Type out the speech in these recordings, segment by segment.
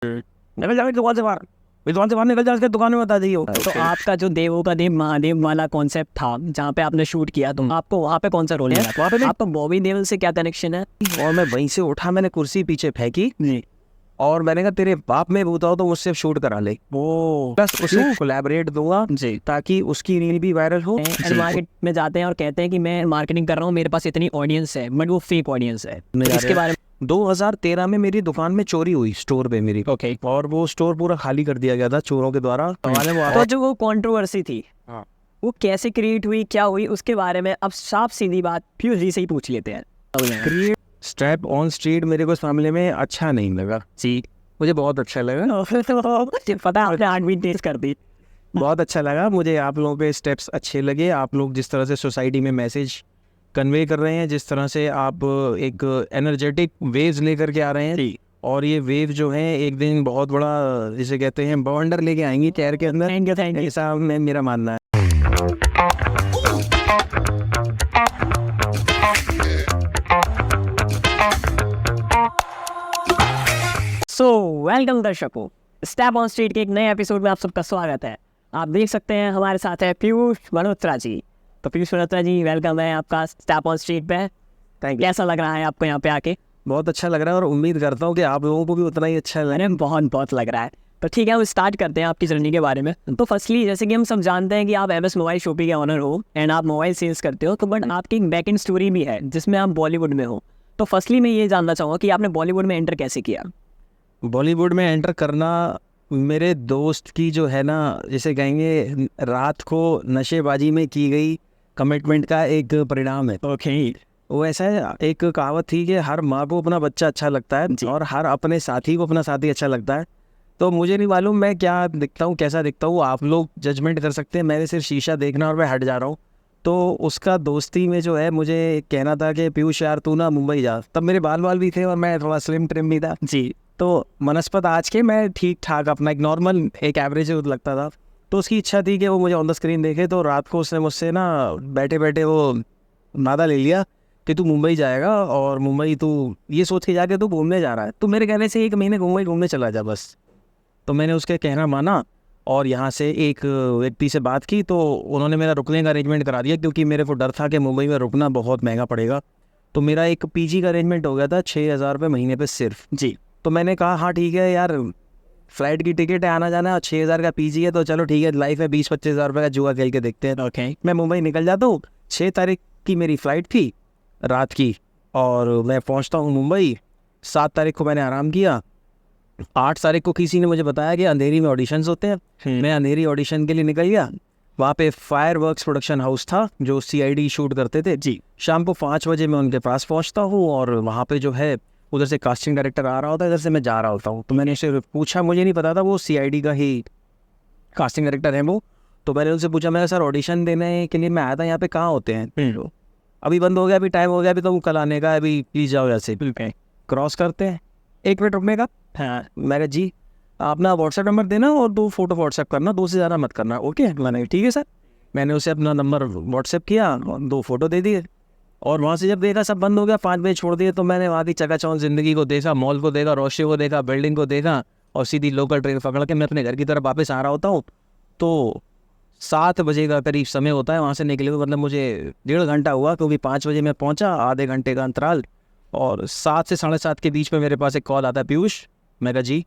निकल जा दुकान से बाहर, दुकान से बाहर निकल जा, उसके दुकान में बता दी हो। तो आपका जो देवों का देव महादेव वाला कॉन्सेप्ट था जहाँ पे आपने शूट किया, तो आपको वहाँ पे कौन सा रोल है? वहाँ पे आपका बॉबी देओल से क्या कनेक्शन है? और मैं वहीं से उठा, मैंने कुर्सी पीछे फेंकी जी। और मैंने कहा तेरे बाप में भूत हो तो मुझसे शूट करा ले, वो बस उसे कोलैबोरेट दूंगा जी। ताकि उसकी रील भी वायरल हो। मार्केट में जाते हैं और कहते हैं कि मैं मार्केटिंग कर रहा हूँ, मेरे पास इतनी ऑडियंस है, बट वो फेक ऑडियंस है। इसके बारे में 2013 में मेरी दुकान में चोरी हुई, स्टोर पे मेरी। ओके। और वो स्टोर पूरा खाली कर दिया गया था चोरों के द्वारा। तो जो वो कंट्रोवर्सी थी, हाँ। वो कैसे क्रिएट हुई, क्या हुई, उसके बारे में अब साफ सीधी बात पीयूष जी से ही पूछ लेते हैं। क्रिएट स्ट्रैप ऑन स्ट्रीट मेरे को इस मामले में अच्छा नहीं लगा जी, मुझे बहुत अच्छा लगा। पता है आपने 8 टेस्ट कर दी। बहुत अच्छा लगा मुझे, आप लोगों के स्टेप्स अच्छे लगे। आप लोग जिस तरह से सोसाइटी में मैसेज कन्वे कर रहे हैं, जिस तरह से आप एक एनर्जेटिक वेव्स लेकर के आ रहे हैं, और ये वेव जो है एक दिन बहुत बड़ा, जिसे कहते हैं बवंडर लेके आएंगी चेयर के अंदर। Thank you. ऐसा मेरा मानना है। सो वेलकम दर्शकों, स्टेप ऑन स्ट्रीट के एक नए एपिसोड में आप सबका स्वागत है। आप देख सकते हैं हमारे साथ है पीयूष मल्होत्रा जी। तो पीयूष मल्होत्रा जी, वेलकम है आपका स्टेप ऑन स्ट्रीट पे। कैसा लग रहा है आपको यहाँ पे आके? बहुत अच्छा लग रहा है और उम्मीद करता हूँ कि आप लोगों को भी उतना ही अच्छा लगे। बहुत लग रहा है। तो ठीक है, हम स्टार्ट करते हैं आपकी जर्नी के बारे में। तो फर्स्टली, जैसे कि हम सब जानते हैं कि आप एमएस मोबाइल शॉपी के ऑनर हो एंड आप मोबाइल सेल्स करते हो, तो बट आपकी एक बैक एंड स्टोरी भी है जिसमें आप बॉलीवुड में हो। तो फर्स्टली मैं ये जानना चाहूँगा कि आपने बॉलीवुड में एंटर कैसे किया? बॉलीवुड में एंटर करना मेरे दोस्त की जो है ना, जिसे कहेंगे रात को नशेबाजी में की गई कमिटमेंट का एक परिणाम है। ओके। वो ऐसा है, एक कहावत थी कि हर माँ को अपना बच्चा अच्छा लगता है और हर अपने साथी को अपना साथी अच्छा लगता है। तो मुझे नहीं मालूम मैं क्या दिखता हूँ, कैसा दिखता हूँ, आप लोग जजमेंट कर सकते हैं। मैंने सिर्फ शीशा देखना और मैं हट जा रहा हूँ। तो उसका दोस्ती में जो है मुझे कहना था कि पीयूष यार तू ना मुंबई जा। तब मेरे बाल भी थे और मैं थोड़ा स्लिम ट्रिम भी था जी। तो मनस्पत आज के मैं ठीक ठाक अपना एक नॉर्मल एक एवरेज लगता था। तो उसकी इच्छा थी कि वो मुझे ऑन द स्क्रीन देखे। तो रात को उसने मुझसे ना बैठे बैठे वो नादा ले लिया कि तू मुंबई जाएगा और मुंबई तू ये सोच के जाके तू घूमने जा रहा है, तो मेरे कहने से 1 महीने मुंबई घूमने चला जा बस। तो मैंने उसके कहना माना और यहाँ से एक व्यक्ति से बात की, तो उन्होंने मेरा रुकने का अरेंजमेंट करा दिया, क्योंकि मेरे को डर था कि मुंबई में रुकना बहुत महंगा पड़ेगा। तो मेरा एक पीजी का अरेंजमेंट हो गया था 6,000 रुपये महीने पे सिर्फ जी। तो मैंने कहा हाँ ठीक है यार, फ्लाइट की टिकट है, आना जाना, 6,000 का पीजी है, तो चलो ठीक है, लाइफ में 20-25 हज़ार रुपये का जुआ खेल के देखते हैं। ओके, मैं मुंबई निकल जाता हूँ। 6 तारीख की मेरी फ़्लाइट थी रात की, और मैं पहुँचता हूँ मुंबई। 7 तारीख को मैंने आराम किया। 8 तारीख को किसी ने मुझे बताया कि अंधेरी में ऑडिशंस होते हैं। मैं अंधेरी ऑडिशन के लिए निकल गया। वहाँ पे फायरवर्क्स प्रोडक्शन हाउस था जो CID शूट करते थे जी। शाम को 5 बजे मैं उनके पास पहुँचता हूँ और वहाँ पे जो है उधर से कास्टिंग डायरेक्टर आ रहा होता है, इधर से मैं जा रहा होता हूँ। तो मैंने उससे पूछा, मुझे नहीं पता था वो CID का ही कास्टिंग डायरेक्टर है वो। तो मैंने उनसे पूछा, मैं सर ऑडिशन देने के लिए मैं आया था, यहाँ पे कहाँ होते हैं? अभी बंद हो गया, अभी टाइम हो गया, अभी तो कल आने का, अभी प्लीज जाओ जैसे क्रॉस करते हैं। 1 मिनट रुकने का। हाँ, मैं जी आप ना व्हाट्सएप नंबर देना और 2 फोटो व्हाट्सएप करना, 2 से ज़्यादा मत करना। ओके, मैंने ठीक है सर। मैंने उसे अपना नंबर व्हाट्सएप किया और 2 फोटो दे दिए। और वहाँ से जब देखा सब बंद हो गया, 5 बजे छोड़ दिए, तो मैंने वहाँ की चकाचौंध ज़िंदगी को देखा, मॉल को देखा, रोशनी को देखा, बिल्डिंग को देखा, और सीधी लोकल ट्रेन पकड़ के मैं अपने घर की तरफ वापस आ रहा होता हूँ। तो 7 बजे का करीब समय होता है वहाँ से निकले हुए, मतलब मुझे 1.5 घंटा हुआ, क्योंकि 5 बजे मैं पहुँचा, आधे घंटे का अंतराल। और 7 से 7:30 के बीच में मेरे पास एक कॉल आता है, पीयूष। मैं कहा जी,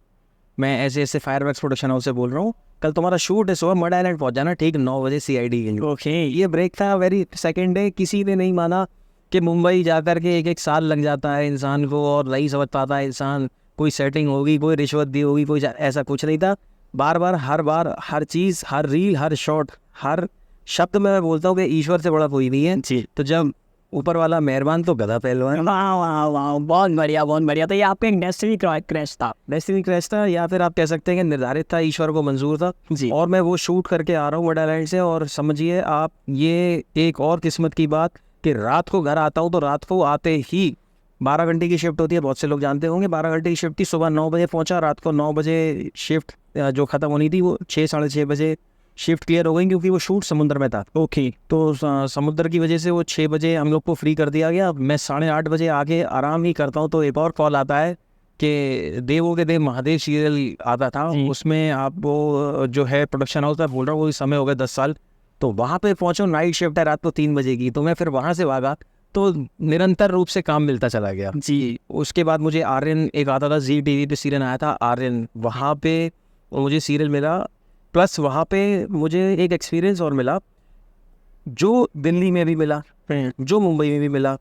मैं ऐसे ऐसे फायरवर्क्स प्रोडक्शन हाउस से बोल रहा हूँ, कल तुम्हारा शूट है, सुबह मड आइलैंड पहुँच जाना, ठीक 9 बजे CID के। ओके, ये ब्रेक था। वेरी सेकेंड डे किसी ने नहीं माना कि मुंबई जाकर के 1-1 साल लग जाता है इंसान को और नहीं समझ पाता है इंसान, कोई सेटिंग होगी, कोई रिश्वत दी होगी, कोई ऐसा कुछ नहीं था। बार बार हर चीज़, हर रील, हर शॉट, हर शब्द में मैं बोलता हूँ कि ईश्वर से बड़ा कोई नहीं है जी। तो जब ऊपर वाला मेहरबान तो गधा पहलवान। वाह वाह वाह, बहुत बढ़िया। तो ये आपका एक डेस्टिनी क्रैश था, या फिर आप कह सकते हैं कि निर्धारित था, ईश्वर को मंजूर था जी। और मैं वो शूट करके आ रहा हूँ मड आइलैंड से, और समझिए आप ये एक और किस्मत की बात कि रात को घर आता हूँ, तो रात को आते ही 12 घंटे की शिफ्ट होती है, बहुत से लोग जानते होंगे। 12 घंटे की शिफ्ट थी, सुबह 9 बजे पहुँचा, रात को 9 बजे शिफ्ट जो ख़त्म होनी थी वो 6-6:30 बजे शिफ्ट क्लियर हो गई, क्योंकि वो शूट समुद्र में था। ओके, तो समुद्र की वजह से वो 6 बजे हम लोग को फ्री कर दिया गया। मैं 8:30 बजे आके आराम ही करता हूँ, तो एक और कॉल आता है कि देवों के देव महादेव सीरियल आता था, उसमें आप वो जो है प्रोडक्शन हाउस था, बोल रहा हूँ वो समय हो गया 10 साल, तो वहाँ पे पहुँचो, नाइट शिफ्ट है रात को 3 बजे की, तो मैं फिर वहाँ से भागा, तो निरंतर रूप से काम मिलता चला गया जी। उसके बाद मुझे आर्यन एक आता था, जी टीवी पे सीरियल आया था आर्यन, वहाँ पे मुझे सीरियल मिला, प्लस वहाँ पे मुझे एक एक्सपीरियंस और मिला जो दिल्ली में भी मिला, जो मुंबई में भी मिला,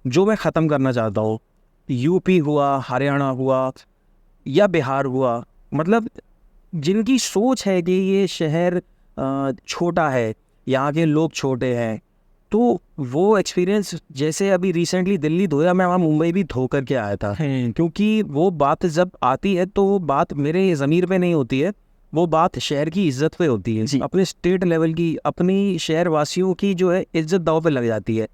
जो मैं ख़त्म करना चाहता हूँ। यूपी हुआ, हरियाणा हुआ या बिहार हुआ, मतलब जिनकी सोच है कि ये शहर छोटा है, यहाँ के लोग छोटे हैं, तो वो एक्सपीरियंस जैसे अभी रिसेंटली दिल्ली धोया, मैं वहाँ मुंबई भी धो करके आया था, क्योंकि वो बात जब आती है तो वो बात मेरे ज़मीर पे नहीं होती है, वो बात शहर की इज्जत पे होती है, अपने स्टेट लेवल की, अपनी शहर वासियों की जो है इज्जत दांव पे लग जाती है।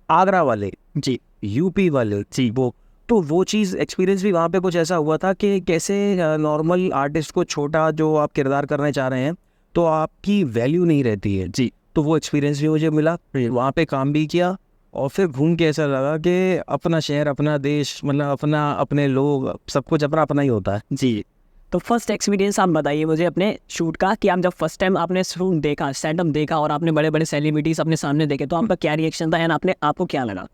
आगरा वाले जी, यूपी वाले जी, वो तो वो चीज़ एक्सपीरियंस भी वहाँ पे कुछ ऐसा हुआ था कि कैसे नॉर्मल आर्टिस्ट को छोटा जो आप किरदार करने चाह रहे हैं तो आपकी वैल्यू नहीं रहती है जी, तो वो एक्सपीरियंस भी मुझे मिला, वहाँ पे काम भी किया, और फिर घूम के ऐसा लगा कि अपना शहर, अपना देश, मतलब अपना, अपने लोग, सब कुछ अपना अपना ही होता है जी। तो फर्स्ट एक्सपीरियंस आप बताइए मुझे अपने शूट का, कि आप जब फर्स्ट टाइम आपने शूट देखा, सेटअप देखा और आपने बड़े बड़े सेलिब्रिटीज अपने सामने देखे, तो आपका क्या रिएक्शन था एंड आपको क्या लगा?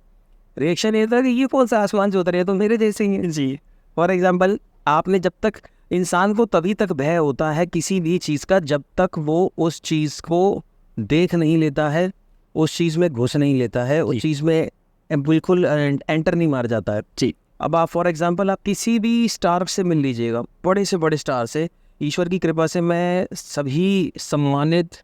रिएक्शन ये था कि ये कौन सा आसमान से उतर है, तो मेरे जैसे ही है जी। फॉर एग्जाम्पल, आपने जब तक, इंसान को तभी तक भय होता है किसी भी चीज़ का जब तक वो उस चीज़ को देख नहीं लेता है, उस चीज़ में घुस नहीं लेता है, उस चीज़ में बिल्कुल एंटर नहीं मार जाता है जी। अब आप फॉर एग्जांपल आप किसी भी स्टार से मिल लीजिएगा, बड़े से बड़े स्टार से, ईश्वर की कृपा से मैं सभी सम्मानित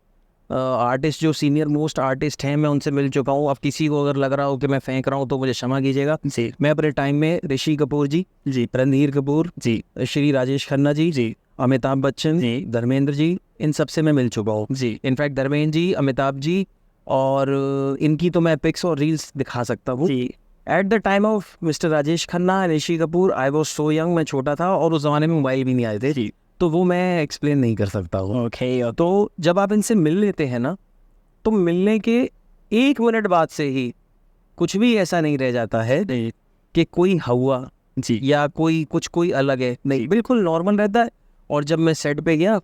आर्टिस्ट जो सीनियर मोस्ट आर्टिस्ट हैं मैं उनसे मिल चुका हूँ। अब किसी को अगर लग रहा हो कि मैं फेंक रहा हूँ तो मुझे क्षमा कीजिएगा जी। मैं अपने टाइम में ऋषि कपूर जी, रणधीर कपूर जी, श्री राजेश खन्ना जी, अमिताभ बच्चन जी, धर्मेंद्र जी, इन सब से मैं मिल चुका हूँ जी। इनफैक्ट धर्मेंद्र जी, अमिताभ जी, और इनकी तो मैं पिक्स और रील्स दिखा सकता हूँ। Eight the time of mister Rajesh Khanna, Rishi Kapoor, I was so young, मैं छोटा था और उस ज़माने में मोबाइल भी नहीं आए थे जी, तो वो मैं एक्सप्लेन नहीं कर सकता हूँ। ओके, तो जब आप इनसे मिल लेते हैं ना, तो मिलने के 1 मिनट बाद से ही कुछ भी ऐसा नहीं रह जाता है कि कोई हुआ जी या कोई अलग है, नहीं, बिल्कुल नॉर्मल रहता है। और जब मैं सेट पे गया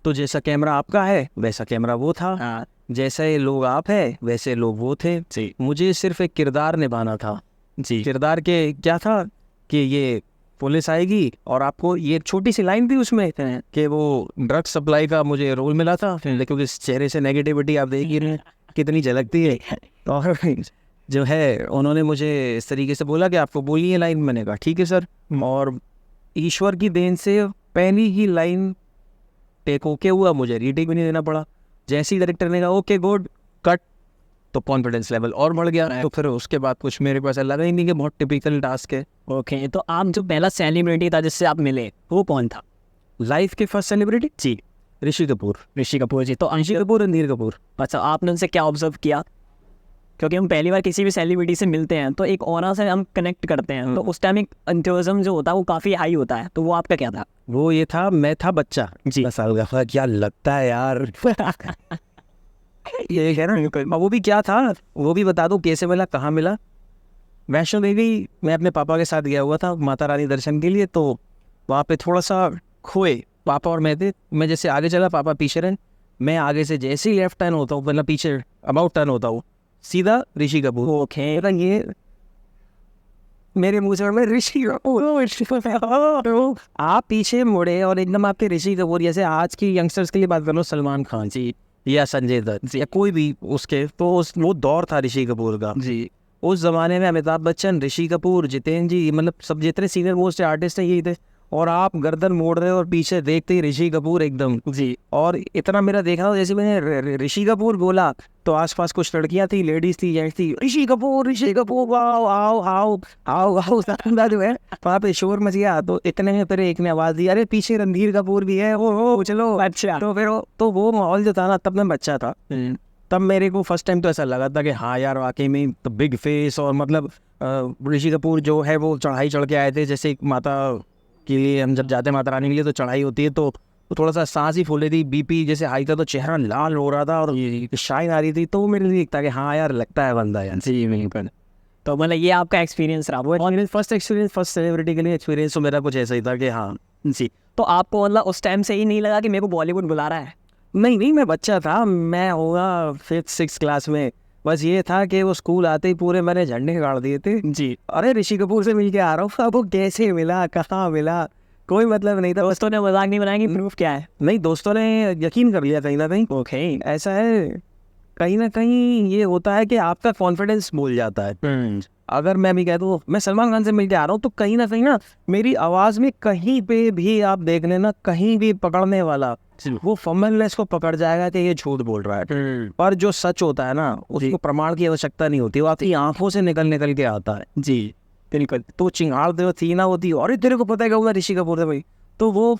तो जैसा कैमरा आपका है वैसा कैमरा वो था, जैसे लोग आप है वैसे लोग वो थे जी। मुझे सिर्फ एक किरदार निभाना था जी। किरदार के क्या था कि ये पुलिस आएगी और आपको, ये एक छोटी सी लाइन थी उसमें कि वो ड्रग सप्लाई का मुझे रोल मिला था, क्योंकि इस चेहरे से नेगेटिविटी आप देख ही रहे हैं कितनी झलकती है। और जो है उन्होंने मुझे इस तरीके से बोला कि आपको बोलिए ये लाइन, मैंने कहा ठीक है सर। और ईश्वर की देन से पहली ही लाइन टेक ओके हुआ, मुझे रीटेक भी नहीं देना पड़ा। जैसे ही डायरेक्टर ने कहा ओके गुड कट, तो कॉन्फिडेंस लेवल और बढ़ गया। तो फिर उसके बाद कुछ मेरे को ऐसा लगा ही नहीं कि बहुत टिपिकल टास्क है। ओके, तो आप जो पहला सेलिब्रिटी था जिससे आप मिले वो कौन था? लाइफ के फर्स्ट सेलिब्रिटी जी, ऋषि कपूर जी। तो ऋषि कपूर, रणधीर कपूर। अच्छा, आपने उनसे क्या ऑब्जर्व किया? क्योंकि हम पहली बार किसी भी सेलिब्रिटी से मिलते हैं तो एक ऑरा से हम कनेक्ट करते हैं, तो उस टाइम एक एंथुसियाज्म जो होता है वो काफ़ी हाई होता है, तो वो आपका क्या था? वो ये था, मैं था बच्चा जी, 10 साल का, क्या लगता है यार ये है ना। वो भी क्या था वो भी बता दूं, कैसे मिला, कहाँ मिला। वैष्णो देवी मैं अपने पापा के साथ गया हुआ था माता रानी दर्शन के लिए, तो वहाँ पे थोड़ा सा खोए, पापा और मैं थे। मैं जैसे आगे चला, पापा पीछे रहे, मैं आगे से जैसे ही लेफ्ट टर्न होता हूँ, मतलब पीछे अबाउट टर्न होता हूँ, सीधा ऋषि कपूर। ओके, ये मेरे मुंह से मैं ऋषि कपूर, आप पीछे मुड़े और एकदम आपके ऋषि कपूर, जैसे आज की यंगस्टर्स के लिए बात कर लो, सलमान खान जी या संजय दत्त या कोई भी उसके, तो वो दौर था ऋषि कपूर का जी। उस जमाने में अमिताभ बच्चन, ऋषि कपूर, जितेंद्र जी, मतलब सब जितने सीनियर मोस्ट आर्टिस्ट हैं यही थे। और आप गर्दन मोड़ रहे हो और पीछे देखते ही ऋषि कपूर एकदम जी। और इतना मेरा देखा था, जैसे मैंने ऋषि कपूर बोला तो आसपास कुछ लड़कियां थी, लेडीज थी, जेंट्स थी, ऋषि कपूर आओ आओ आओ आओ आओ जो है वहाँ पे शोर मच गया। तो इतने में फिर एक ने आवाज दी, अरे पीछे रणधीर कपूर भी है, ओ चलो। अच्छा, तो फिर तो वो माहौल जो था ना, तब मैं बच्चा था, तब मेरे को फर्स्ट टाइम तो ऐसा लगा था कि हाँ यार वाकई में तो बिग फेस। और मतलब ऋषि कपूर जो है वो चढ़ाई चढ़ के आए थे, जैसे एक माता के लिए हम जब जाते हैं माता रानी के लिए तो चढ़ाई होती है, तो थोड़ा सा सांस ही फूले थी, बीपी जैसे हाई था, तो चेहरा लाल हो रहा था और शाइन आ रही थी। तो वो मेरे लिए दिखता कि हाँ यार लगता है बंदा यार जी। मेरे पर तो मतलब ये आपका एक्सपीरियंस रहा वो। और फर्स्ट एक्सपीरियंस, फर्स्ट सेलिब्रिटी के लिए एक्सपीरियंस तो मेरा कुछ ऐसा ही था कि हाँ जी, तो आपको मतलब उस टाइम से ही नहीं लगा कि मेरे को बॉलीवुड बुला रहा है? नहीं नहीं, मैं बच्चा था, मैं होगा 5th-6th क्लास में। बस ये था कि वो स्कूल आते ही पूरे मैंने झंडे गाड़ दिए थे जी, अरे ऋषि कपूर से मिल के आ रहा हूँ। अब वो कैसे मिला, कहाँ मिला, कोई मतलब नहीं था। बस दोस्तों ने मजाक नहीं बनाया कि प्रूफ क्या है? नहीं, दोस्तों ने यकीन कर लिया कहीं ना कहीं। ओके। ऐसा है, कहीं ना कहीं ये होता है कि आपका कॉन्फिडेंस बोल जाता है। अगर मैं भी कह दूँ मैं सलमान खान से मिल के आ रहा हूँ, तो कहीं ना मेरी आवाज़ में कहीं पे भी आप देख लेना, कहीं भी पकड़ने वाला वो फॉर्मलनेस को पकड़ जाएगा कि ये झूठ बोल रहा है। पर जो सच होता है ना, उसको प्रमाण की आवश्यकता नहीं होती, वो आपकी आंखों से निकल के आता है। जी बिल्कुल। तो चिंगार देव थी ना होती, और तेरे को पता है क्या ऋषि कपूर थे भाई, तो वो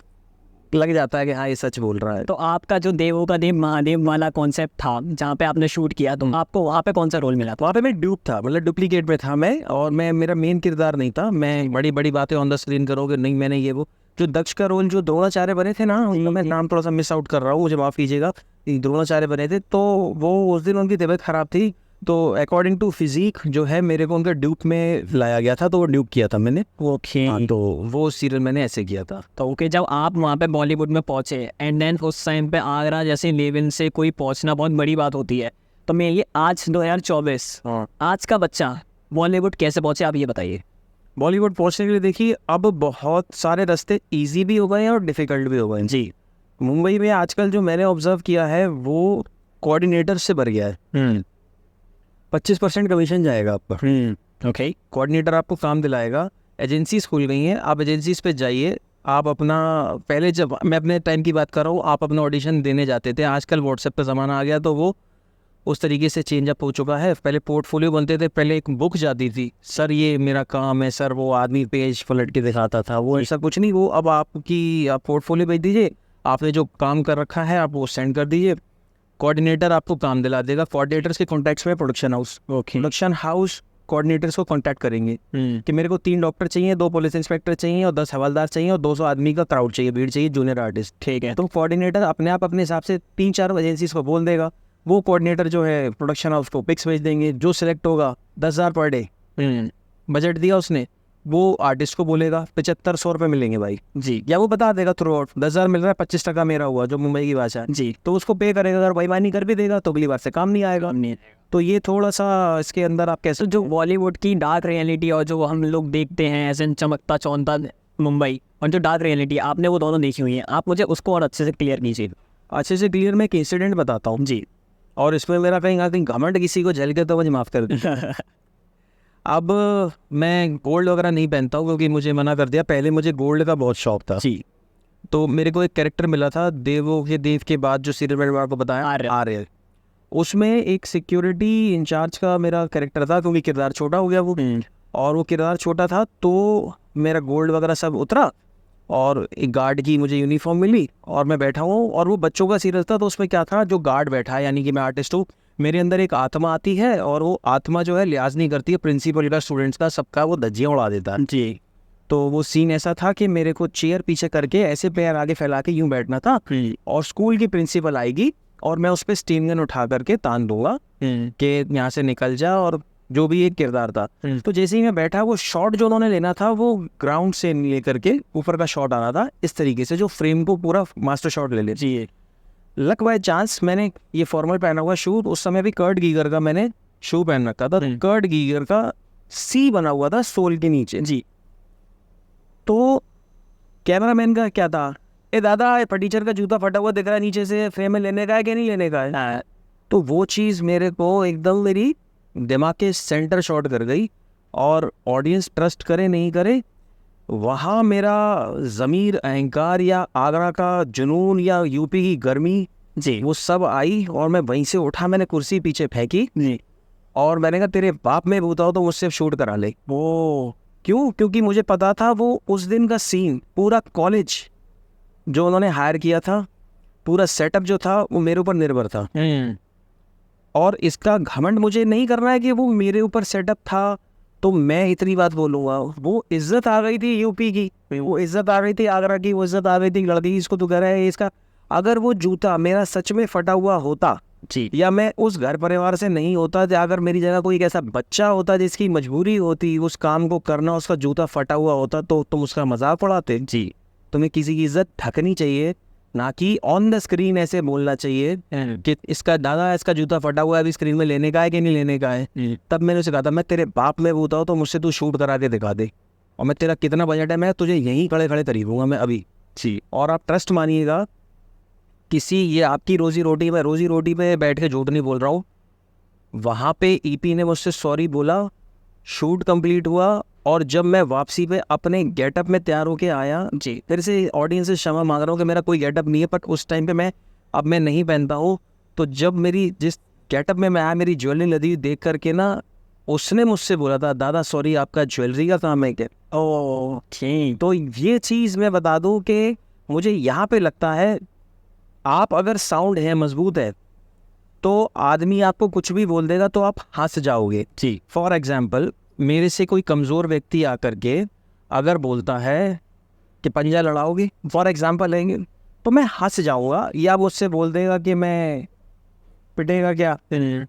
लग जाता है कि हाँ ये सच बोल रहा है। तो आपका जो देवों का देव महादेव वाला कॉन्सेप्ट था जहाँ पे आपने शूट किया, तो आपको वहाँ पे कौन सा रोल मिला था? वहाँ पे मैं ड्यूप था, मतलब डुप्लीकेट में था मैं, और मैं मेरा मेन किरदार नहीं था। मैं बड़ी बड़ी बातें ऑन द स्क्रीन करोगे नहीं, मैंने ये वो जो दक्ष का रोल जो द्रोणाचार्य बने थे ना, उनमें मैं नाम थोड़ा सा मिस आउट कर रहा हूँ, मुझे माफ़ कीजिएगा। द्रोणाचार्य बने थे, तो वो उस दिन उनकी तबीयत खराब थी, तो अकॉर्डिंग टू फिजिक जो है मेरे को उनका ड्यूप में लाया गया था, तो वो ड्यूप किया था मैंने। ओके। हाँ, तो वो सीरियल मैंने ऐसे किया था। तो ओके, जब आप वहाँ पे बॉलीवुड में पहुँचे एंड देन उस टाइम पे आगरा जैसे लेवल से कोई पहुँचना बहुत बड़ी बात होती है, तो मैं ये आज 2024 आज का बच्चा बॉलीवुड कैसे पहुँचे, आप ये बताइए। बॉलीवुड पहुंचने के लिए देखिए, अब बहुत सारे रास्ते इजी भी हो गए हैं और डिफ़िकल्ट भी हो गए हैं। जी। मुंबई में आजकल जो मैंने ऑब्जर्व किया है, वो कोऑर्डिनेटर से भर गया है। 25% कमीशन जाएगा आपका। ओके। कोऑर्डिनेटर आपको काम दिलाएगा। एजेंसीज खुल गई हैं, आप एजेंसीज पे जाइए। आप अपना, पहले जब मैं अपने टाइम की बात कर रहा हूँ, आप अपना ऑडिशन देने जाते थे, आजकल व्हाट्सएप का ज़माना आ गया, तो वो उस तरीके से चेंज अप हो चुका है। पहले पोर्टफोलियो बनते थे, पहले एक बुक जाती थी, सर ये मेरा काम है सर, वो आदमी पेज पलट के दिखाता था, वो ऐसा कुछ नहीं। वो अब आपकी, आप पोर्टफोलियो भेज दीजिए, आपने जो काम कर रखा है आप वो सेंड कर दीजिए, कोऑर्डिनेटर आपको काम दिला देगा। कोऑर्डिनेटर्स के कॉन्टैक्ट्स में production house, production house coordinators को कांटेक्ट करेंगे कि मेरे को 3 डॉक्टर चाहिए, 2 पुलिस इंस्पेक्टर चाहिए और 10 हवलदार चाहिए और 200 आदमी का क्राउड चाहिए, भीड़ चाहिए, जूनियर आर्टिस्ट। ठीक है, तो कोऑर्डिनेटर अपने आप अपने हिसाब से 3-4 एजेंसीज को बोल देगा, वो कोऑर्डिनेटर जो है प्रोडक्शन हाउस को पिक्स भेज देंगे, जो सिलेक्ट होगा 10,000 पर डे बजट दिया उसने, वो आर्टिस्ट को बोलेगा 7500 रुपये मिलेंगे भाई जी, या वो बता देगा थ्रू आउट 10,000 मिल रहा है, 25% मेरा हुआ, जो मुंबई की भाषा है जी, तो उसको पे करेगा। अगर बेईमानी कर भी देगा तो अगली बार से काम नहीं आएगा। तो ये थोड़ा सा इसके अंदर आप कैसे, जो बॉलीवुड की डार्क रियलिटी और जो हम लोग देखते हैं एज एन चमकता चौंधा मुंबई, और जो डार्क रियलिटी आपने वो दोनों देखी हुई हैं, आप मुझे उसको और अच्छे से क्लियर कीजिए। अच्छे से क्लियर मैं एक इंसिडेंट बताता हूँ जी, और इसमें मेरा कहीं ना कहीं घमंड किसी को जल के तो मुझे माफ़ कर दीजिए। अब मैं गोल्ड वगैरह नहीं पहनता हूँ क्योंकि मुझे मना कर दिया, पहले मुझे गोल्ड का बहुत शौक था जी। तो मेरे को एक कैरेक्टर मिला था देवों के देव के बाद, जो सीरियल मैंने आपको बताया आर्य, उसमें एक सिक्योरिटी इंचार्ज का मेरा कैरेक्टर था, क्योंकि किरदार छोटा हो गया वो, और वो किरदार छोटा था तो मेरा गोल्ड वगैरह सब उतरा और एक गार्ड की मुझे यूनिफॉर्म मिली और मैं बैठा हूँ, और वो बच्चों का सीरियल था, तो उसमें क्या था, जो गार्ड बैठा है यानी कि मैं आर्टिस्ट हूँ, मेरे अंदर एक आत्मा आती है और वो आत्मा जो है लिहाज नहीं करती है प्रिंसिपल का, स्टूडेंट्स का, सबका वो धज्जियाँ उड़ा देता है जी। तो वो सीन ऐसा था कि मेरे को चेयर पीछे करके ऐसे पैर आगे फैला के यूं बैठना था, और स्कूल की प्रिंसिपल आएगी और मैं उस पर स्टीम गन उठा करके तान दूंगा कि यहाँ से निकल जा, और जो भी एक किरदार था। तो जैसे ही मैं बैठा, वो शॉट जो उन्होंने लेना था वो ग्राउंड से लेकर के ऊपर का शॉट आना था, इस तरीके से जो फ्रेम को पूरा मास्टर शॉट ले ले जी। लक बाय चांस मैंने ये फॉर्मल पहना हुआ शू, उस समय भी कर्ट गीगर का मैंने शू पहन रखा था, कर्ट गीगर का सी बना हुआ था सोल के नीचे जी। तो कैमरामैन का क्या था, ए दादा फटीचर का जूता फटा हुआ दिख रहा है नीचे से, फ्रेम में लेने का है कि नहीं लेने का है? तो वो चीज़ मेरे को एकदम मेरी दिमाग के सेंटर शॉट कर गई, और ऑडियंस ट्रस्ट करे नहीं करे, वहाँ मेरा ज़मीर, अहंकार या आगरा का जुनून या यूपी की गर्मी जी, वो सब आई, और मैं वहीं से उठा, मैंने कुर्सी पीछे फेंकी जी, और मैंने कहा तेरे बाप में भूता हो तो मुझसे शूट करा ले। वो क्यों? क्योंकि मुझे पता था वो उस दिन का सीन, पूरा कॉलेज जो उन्होंने हायर किया था, पूरा सेटअप जो था वो मेरे ऊपर निर्भर था, और इसका घमंड मुझे नहीं करना है कि वो मेरे ऊपर सेटअप था तो मैं इतनी बात बोलूँगा। वो इज्जत आ गई थी यूपी की, वो इज्जत आ गई थी आगरा की, वो इज्जत आ गई थी लड़की की, इसको तो कह रहा है इसका। अगर वो जूता मेरा सच में फटा हुआ होता जी या मैं उस घर परिवार से नहीं होता, या अगर मेरी जगह कोई एक ऐसा बच्चा होता जिसकी मजबूरी होती उस काम को करना, उसका जूता फटा हुआ होता, तो तुम उसका मजाक उड़ाते। जी तुम्हें किसी की इज्जत ढकनी चाहिए, ना कि ऑन द स्क्रीन ऐसे बोलना चाहिए कि इसका दादा इसका जूता फटा हुआ है, अभी स्क्रीन में लेने का है कि नहीं लेने का है। तब मैंने उसे कहा था, मैं तेरे बाप में होता हूँ तो मुझसे तू शूट करा के दिखा दे, और मैं तेरा कितना बजट है मैं तुझे यहीं खड़े खड़े खरीदूंगा मैं अभी। जी और आप ट्रस्ट मानिएगा, किसी ये आपकी रोजी रोटी, मैं रोजी रोटी पे बैठ के झूठ नहीं बोल रहा हूँ, वहाँ पे ईपी ने मुझसे सॉरी बोला, शूट कंप्लीट हुआ, और जब मैं वापसी पे अपने गेटअप में तैयार होके आया, जी फिर से ऑडियंस से क्षमा मांग रहा हूँ कि मेरा कोई गेटअप नहीं है, बट उस टाइम पे अब मैं नहीं पहनता हूँ, तो जब मेरी जिस गेटअप में मैं आया, मेरी ज्वेलरी लदी देख करके ना, उसने मुझसे बोला था, दादा सॉरी आपका ज्वेलरी का काम है क्या। ओ ठीक। तो ये चीज़ मैं बता दूँ कि मुझे यहाँ पे लगता है, आप अगर साउंड है, मजबूत है, तो आदमी आपको कुछ भी बोल देगा तो आप हंस जाओगे। जी फॉर एग्जाम्पल, मेरे से कोई कमज़ोर व्यक्ति आकर के अगर बोलता है कि पंजा लड़ाओगे, फॉर एग्जाम्पल लेंगे, तो मैं हंस जाऊँगा, या मुझसे बोल देगा कि मैं पिटेगा क्या,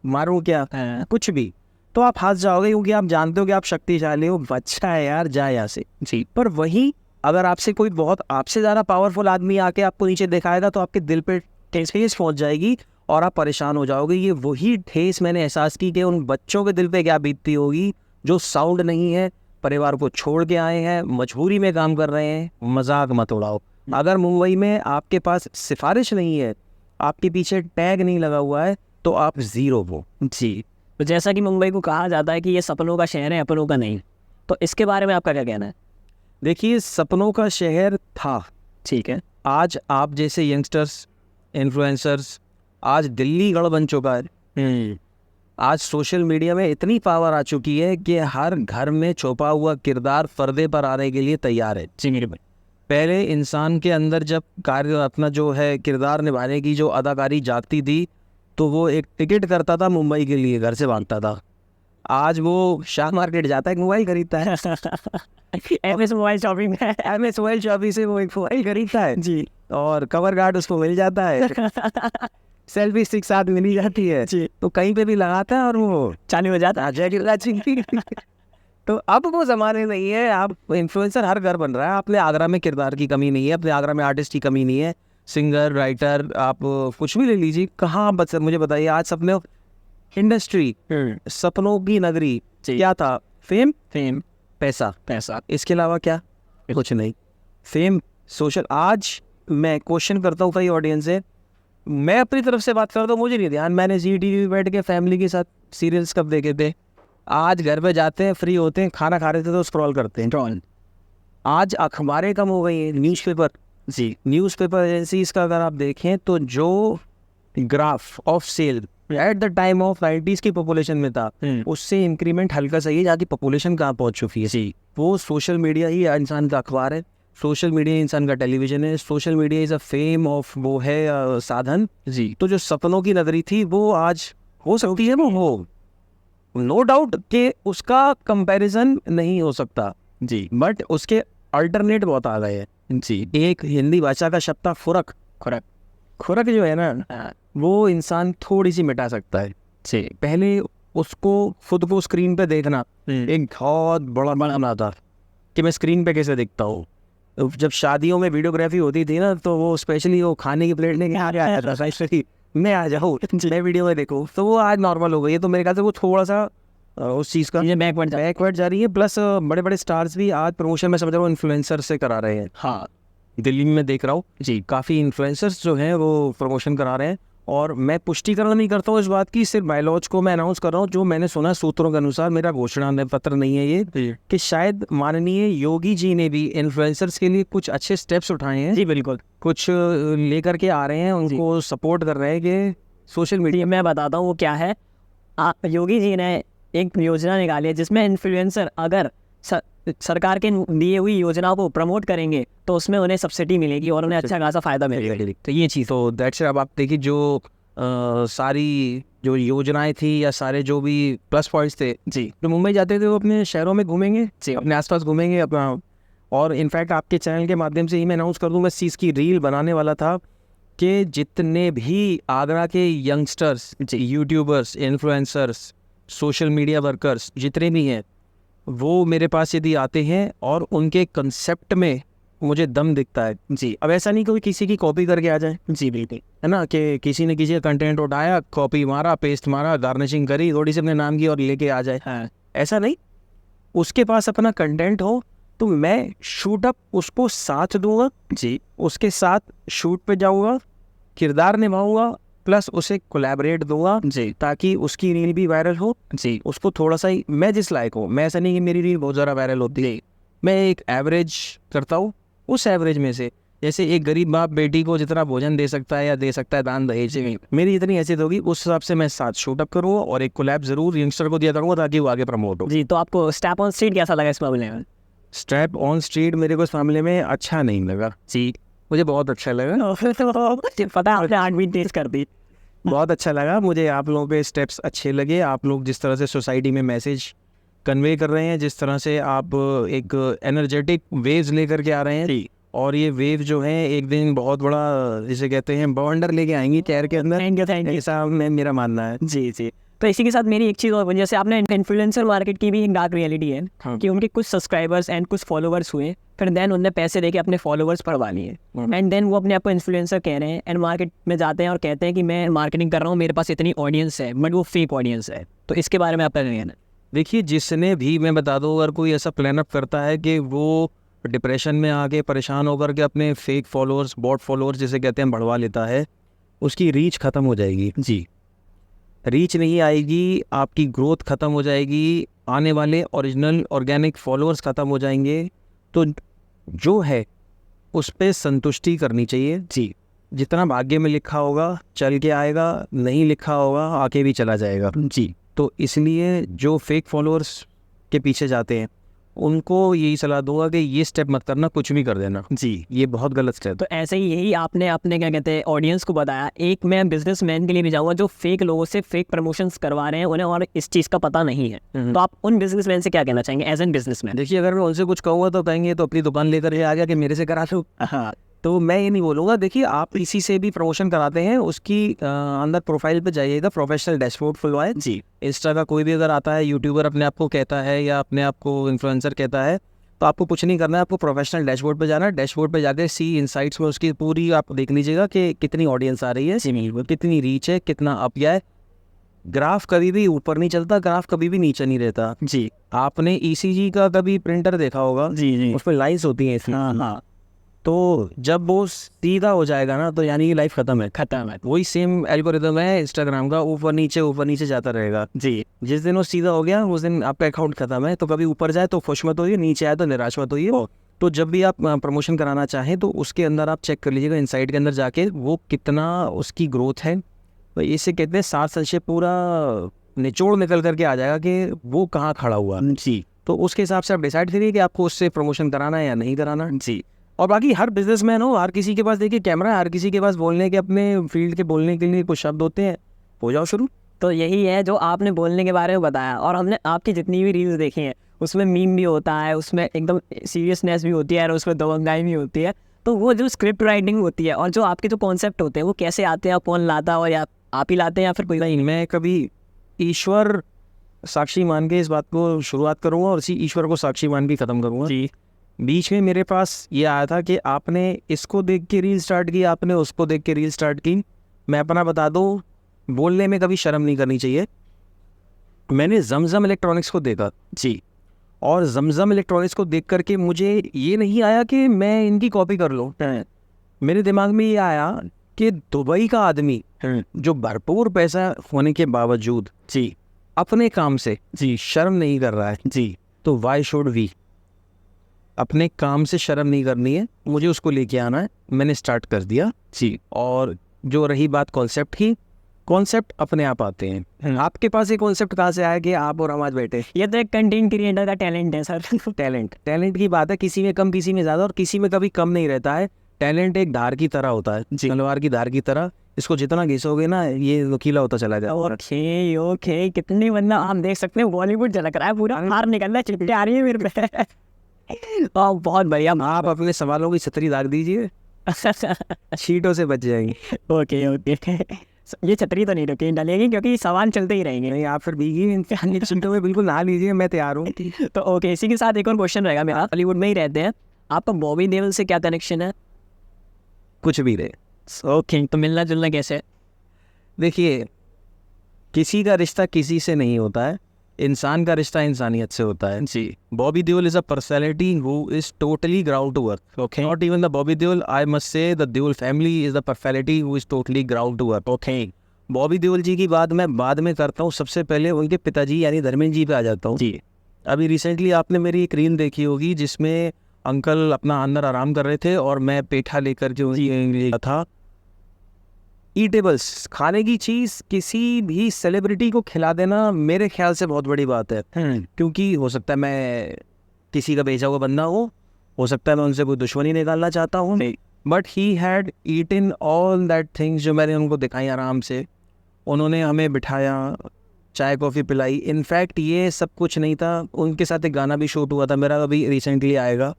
मारूँ क्या, कुछ भी, तो आप हंस जाओगे, क्योंकि आप जानते हो कि आप शक्तिशाली हो, बच्चा है यार, जा यहाँ से। जी पर वही अगर आपसे कोई बहुत आपसे ज़्यादा पावरफुल आदमी आके आपको नीचे दिखाएगा, तो आपके दिल पे ठेस पहुंच जाएगी और आप परेशान हो जाओगे। ये वही ठेस मैंने एहसास की कि उन बच्चों के दिल पे क्या बीतती होगी जो साउंड नहीं है, परिवार को छोड़ के आए हैं, मजबूरी में काम कर रहे हैं। मजाक मत उड़ाओ। अगर मुंबई में आपके पास सिफारिश नहीं है, आपके पीछे टैग नहीं लगा हुआ है, तो आप ज़ीरो हो। जी। तो जैसा कि मुंबई को कहा जाता है कि ये सपनों का शहर है, अपनों का नहीं, तो इसके बारे में आपका क्या कहना है? देखिए, सपनों का शहर था, ठीक है। आज आप जैसे यंगस्टर्स, इन्फ्लुएंसर्स, आज दिल्ली गढ़ बन चुका है। आज सोशल मीडिया में इतनी पावर आ चुकी है कि हर घर में छुपा हुआ किरदार पर्दे पर आने के लिए तैयार है। जी मेरे भाई। पहले इंसान के अंदर जब कार्य अपना जो है किरदार निभाने की जो अदाकारी जागती थी, तो वो एक टिकट करता था मुंबई के लिए, घर से भागता था। आज वो शाह मार्केट जाता है, एक मोबाइल खरीदता है। एमएस मोबाइल शॉपिंग में एमएस मोबाइल शॉपिंग से वो एक मोबाइल खरीदता है जी और कवर गार्ड उसको मिल जाता है, सेल्फी स्टिक साथ मिली जाती है जी। तो कहीं पे भी लगाता है और वो चालू हो जाता है। तो अब वो ज़माने नहीं है। आप इन्फ्लुएंसर हर घर बन रहा है। अपने आगरा में किरदार की कमी नहीं है, अपने आगरा में आर्टिस्ट की कमी नहीं है, सिंगर, राइटर, आप कुछ भी ले लीजिए। कहाँ मुझे बताइए, आज सपने इंडस्ट्री, सपनों की नगरी, क्या था? फेम, फेम, पैसा, पैसा, इसके अलावा क्या? कुछ नहीं। Fame, social. आज मैं क्वेश्चन करता हूँ कई ऑडियंस से, मैं अपनी तरफ से बात करता हूँ, मुझे नहीं ध्यान मैंने जी टीवी पे बैठ के फैमिली के साथ सीरियल्स कब देखे थे। आज घर पे जाते हैं, फ्री होते हैं, खाना खा रहे थे तो स्क्रॉल करते हैं। ट्रॉल। आज अखबारें कम हो गई हैं, न्यूज़पेपर। जी न्यूज़पेपर एजेंसीज का अगर आप देखें तो जो graph of sale at the time of 90s की पॉपुलेशन में था, उससे इंक्रीमेंट हल्का सा ही, जाती पॉपुलेशन कहाँ पहुँच चुकी है। जी। वो सोशल मीडिया ही इंसान का अखबार है, सोशल मीडिया इंसान का टेलीविजन है, social media is a fame of, वो है साधन। जी। तो जो सपनों की नगरी थी वो आज हो सकती है, वो हो, नो डाउट कि उसका कंपैरिजन नहीं हो सकता जी। बट उसके अल्टरनेट बहुत आ गए हैं। जी। एक हिंदी भाषा का शब्द था खुरक। खुराक। खुरक जो है ना, वो इंसान थोड़ी सी मिटा सकता है। जी। पहले उसको खुद को स्क्रीन पे देखना एक बहुत बड़ा बना था कि मैं स्क्रीन पे कैसे दिखता हूँ। जब शादियों में वीडियोग्राफी होती थी ना, तो वो स्पेशली वो खाने की प्लेट लेके आ गया था, स्पेशली मैं आ जाऊँ, मैं वीडियो में देखूँ, तो वो आज नॉर्मल हो गई है। तो मेरे ख्याल से वो थोड़ा सा उस चीज़ का बैकवर्ड जा रही है। प्लस बड़े बड़े स्टार्स भी आज प्रमोशन में समझ रहा हूँ इन्फ्लुएंसर से करा रहे हैं। हाँ दिल्ली में मैं देख रहा हूँ जी। काफ़ी इन्फ्लुएंसर्स जो हैं वो प्रमोशन करा रहे हैं। और मैं पुष्टिकरण नहीं करता हूँ इस बात की, सिर्फ बायलॉज को मैं अनाउंस कर रहा हूँ जो मैंने सुना सूत्रों के अनुसार। मेरा घोषणा पत्र नहीं है ये, कि शायद माननीय योगी जी ने भी इन्फ्लुएंसर्स के लिए कुछ अच्छे स्टेप्स उठाए हैं। जी बिल्कुल। कुछ लेकर के आ रहे हैं, उनको सपोर्ट कर रहे हैं कि सोशल मीडिया। मैं बताता हूँ वो क्या है। योगी जी ने एक योजना निकाली है जिसमें इन्फ्लुएंसर अगर सरकार के दिए हुई योजनाओं को प्रमोट करेंगे तो उसमें उन्हें सब्सिडी मिलेगी और उन्हें अच्छा खासा फायदा मिलेगा। तो ये चीज़ तो दैट्स, अब आप देखिए जो सारी जो योजनाएं थी या सारे जो भी प्लस पॉइंट्स थे, जी, तो मुंबई जाते थे वो अपने शहरों में घूमेंगे, अपने आसपास घूमेंगे अपना। और इनफैक्ट आपके चैनल के माध्यम से ही मैं अनाउंस कर दूं, मैं इस चीज़ की रील बनाने वाला था कि जितने भी आगरा के youngsters, YouTubers, influencers, social media workers जितने भी हैं, वो मेरे पास यदि आते हैं और उनके कंसेप्ट में मुझे दम दिखता है जी। अब ऐसा नहीं कोई किसी की कॉपी करके आ जाए जी, बिल्कुल, है ना, कि किसी ने किसी का कंटेंट उठाया, कॉपी मारा, पेस्ट मारा, गार्निशिंग करी, थोड़ी सी अपने नाम की और लेके आ जाए। हाँ, ऐसा नहीं, उसके पास अपना कंटेंट हो तो मैं शूट अप उसको साथ दूंगा जी, उसके साथ शूट पे जाऊंगा, किरदार निभाऊंगा, प्लस उसे कोलैबोरेट दूंगा जी, ताकि उसकी रील भी वायरल हो जी। उसको थोड़ा सा ही मैं जिस लायक हूँ, मैं ऐसा नहीं कि मेरी रील बहुत ज़्यादा वायरल होती है, मैं एक एवरेज करता हूँ, उस एवरेज में से जैसे एक गरीब बाप बेटी को जितना भोजन दे सकता है या दे सकता है दान दहेज में, मेरी इतनी हैसियत होगी, उस हिसाब से मैं साथ शूट अप करूँगा और एक कोलैब जरूर यंगस्टर को दिया करूँगा ताकि वो आगे प्रमोट हो जी। तो आपको स्टेप ऑन स्ट्रीट कैसा लगा इस मामले में? स्टेप ऑन स्ट्रीट मेरे को इस मामले में अच्छा नहीं लगा जी, मुझे बहुत अच्छा लगा। पता है, आपने 8 बीट तेज कर दी। बहुत अच्छा लगा मुझे, आप लोगों के स्टेप्स अच्छे लगे, आप लोग जिस तरह से सोसाइटी में मैसेज कन्वे कर रहे हैं, जिस तरह से आप एक एनर्जेटिक वेव्स लेकर के आ रहे हैं, और ये वेव जो है एक दिन बहुत बड़ा, जिसे कहते हैं, बवंडर लेके आएंगी कैर के अंदर। थैंक यू ऐसा मेरा मानना है जी जी। तो इसी के साथ मेरी एक चीज़ और, जैसे आपने इन्फ्लुएंसर मार्केट की भी एक डार्क रियलिटी है हाँ। कि उनके कुछ सब्सक्राइबर्स एंड कुछ फॉलोवर्स हुए, फिर देन उनने पैसे देके अपने फॉलोवर्स बढ़वा लिए, एंड देन वो अपने आप को इन्फ्लुएंसर कह रहे हैं, एंड मार्केट में जाते हैं और कहते हैं कि मैं मार्केटिंग कर रहा हूँ, मेरे पास इतनी ऑडियंस है, बट वो फेक ऑडियंस है। तो इसके बारे में आपका क्या कहना है? देखिए, जिसने भी, मैं बता दूं, अगर कोई ऐसा प्लान अप करता है कि वो डिप्रेशन में आके परेशान होकर के अपने फेक फॉलोअर्स, बॉट फॉलोअर्स जिसे कहते हैं, बढ़वा लेता है, उसकी रीच ख़त्म हो जाएगी जी। रीच नहीं आएगी, आपकी ग्रोथ ख़त्म हो जाएगी, आने वाले ओरिजिनल ऑर्गेनिक फॉलोअर्स ख़त्म हो जाएंगे। तो जो है उस पर संतुष्टि करनी चाहिए जी। जितना भाग्य में लिखा होगा चल के आएगा, नहीं लिखा होगा आके भी चला जाएगा जी। तो इसलिए जो फेक फॉलोअर्स के पीछे जाते हैं उनको यही सलाह दूंगा कि ये स्टेप मत करना, कुछ भी कर देना जी, ये बहुत गलत स्टेप। तो ऐसे ही यही आपने अपने क्या कहते हैं ऑडियंस को बताया। एक मैं बिजनेसमैन के लिए भी जाऊँगा जो फेक लोगों से फेक प्रमोशंस करवा रहे हैं, उन्हें और इस चीज़ का पता नहीं है, तो आप उन बिजनेसमैन से क्या कहना चाहेंगे एज एन बिजनेसमैन? देखिए, अगर मैं उनसे कुछ कहूँगा तो कहेंगे तो अपनी दुकान लेकर ये आ गया कि मेरे से करा लो। हाँ, तो मैं ये नहीं बोलूँगा। देखिए, आप किसी से भी प्रमोशन कराते हैं, उसकी अंदर प्रोफाइल पे जाइएगा, प्रोफेशनल डैशबोर्ड खुलवाए जी। इंस्टा का कोई भी अगर आता है, यूट्यूबर अपने आप को कहता है या अपने आप को इन्फ्लुएंसर कहता है, तो आपको कुछ नहीं करना है, आपको प्रोफेशनल डैशबोर्ड पे जाना है। डैशबोर्ड पे जाके सी इनसाइट्स में उसकी पूरी आप देख लीजिएगा कि कितनी ऑडियंस आ रही है, कितनी रीच है, कितना अप है। ग्राफ कभी भी ऊपर नहीं चलता, ग्राफ कभी भी नीचे नहीं रहता जी। आपने ECG का कभी प्रिंटर देखा होगा जी, उस पर लाइन्स होती हैं। हाँ, तो जब वो सीधा हो जाएगा ना, तो यानी कि लाइफ खत्म है। वही सेम एल्गोरिदम है इंस्टाग्राम का, ऊपर नीचे जाता रहेगा जी। जिस दिन वो सीधा हो गया उस दिन आपका अकाउंट खत्म है। तो कभी ऊपर जाए तो खुश मत होइए, नीचे आए तो निराश मत होइए। तो जब भी आप प्रमोशन कराना चाहें तो उसके अंदर आप चेक कर लीजिएगा, इनसाइट के अंदर जाके वो कितना उसकी ग्रोथ है। तो इसे कहते हैं सार संक्षेप, पूरा निचोड़ निकल करके आ जाएगा कि वो कहाँ खड़ा हुआ जी। तो उसके हिसाब से आप डिसाइड करिए कि आपको उससे प्रमोशन कराना है या नहीं कराना जी। और बाकी हर बिजनेसमैन हो, हर किसी के पास देखिए कैमरा है, हर किसी के पास बोलने के, अपने फील्ड के बोलने के लिए कुछ शब्द होते हैं, हो जाओ शुरू। तो यही है जो आपने बोलने के बारे में बताया, और हमने आपकी जितनी भी रील्स देखी हैं उसमें मीम भी होता है, उसमें एकदम सीरियसनेस भी होती है और उसमें दबंगाई भी होती है। तो वो जो स्क्रिप्ट राइटिंग होती है और जो आपके जो कॉन्सेप्ट होते हैं वो कैसे आते हैं, कौन लाता है, और या आप ही लाते हैं या फिर कोई? नहीं, मैं कभी ईश्वर साक्षी मान के इस बात को शुरुआत करूँगा और इसी ईश्वर को साक्षी मान के ख़त्म करूँगा जी। बीच में मेरे पास ये आया था कि आपने इसको देख के रील स्टार्ट की, आपने उसको देख के रील स्टार्ट की। मैं अपना बता दूँ, बोलने में कभी शर्म नहीं करनी चाहिए। मैंने जमजम इलेक्ट्रॉनिक्स को देखा जी, और जमजम इलेक्ट्रॉनिक्स को देख करके मुझे ये नहीं आया कि मैं इनकी कॉपी कर लूँ। मेरे दिमाग में ये आया कि दुबई का आदमी जो भरपूर पैसा होने के बावजूद जी अपने काम से जी शर्म नहीं कर रहा है जी, तो वाई शुड वी? अपने काम से शर्म नहीं करनी है, मुझे उसको लेके आना है। मैंने स्टार्ट कर दिया जी। और जो रही बात कॉन्सेप्ट की, कॉन्सेप्ट अपने आप आते हैं। आपके पास ये कॉन्सेप्ट कहाँ से आया कि आप और हम आज बैठे? ये तो एक कंटेंट क्रिएटर का टैलेंट है सर। टैलेंट की बात है, किसी में कम किसी में ज़्यादा, और किसी में कभी कम नहीं रहता है। टैलेंट एक धार की तरह होता है, तलवार की धार की तरह। इसको जितना घिसोगे ना, ये नुकीला होता चला जाएगा। ओके, कितनी मतलब आप देख सकते हैं बॉलीवुड झलक रहा है पूरा, हार निकल रहा है, चिपटे आ रही है मेरे पे। बहुत बढ़िया। आप अपने सवालों की छतरी दाग दीजिए, छींटों से बच जाएंगे। Okay okay. ये छतरी तो नहीं रुकी डालेगी क्योंकि सवाल चलते ही रहेंगे। नहीं, आप फिर भीगी इंसानी छींटों में बिल्कुल नहा लीजिए, मैं तैयार हूँ। तो ओके, इसी के साथ एक और क्वेश्चन रहेगा मेरा। बॉलीवुड में ही रहते हैं, आपका बॉबी देओल से क्या कनेक्शन है? कुछ भी रहे। ओके, तो मिलना जुलना कैसे? देखिए, किसी का रिश्ता किसी से नहीं होता है, इंसान का रिश्ता इंसानियत से होता है जी। Bobby Deol is a personality who is totally ground to earth. Okay, not even the Bobby Deol, I must say the Deol family is the personality who is totally ground to earth. Okay, Bobby Deol ji की बात मैं बाद में करता हूँ, सबसे पहले उनके पिताजी यानी धर्मेंद्र जी पे आ जाता हूँ जी। अभी रिसेंटली आपने मेरी एक रील देखी होगी जिसमें अंकल अपना अंदर आराम कर रहे थे और मैं पेठा लेकर जो था, ईटेबल्स खाने की चीज़ किसी भी सेलिब्रिटी को खिला देना मेरे ख्याल से बहुत बड़ी बात है। क्योंकि हो सकता है मैं किसी का भेजा हुआ बंदा हो सकता है मैं उनसे कोई दुश्मनी निकालना चाहता हूँ, but he had eaten all that things जो मैंने उनको दिखाई आराम से। उन्होंने हमें बिठाया, चाय कॉफ़ी पिलाई। इनफैक्ट ये सब कुछ नहीं था, उनके साथ एक गाना भी शूट हुआ था मेरा, अभी रिसेंटली आएगा।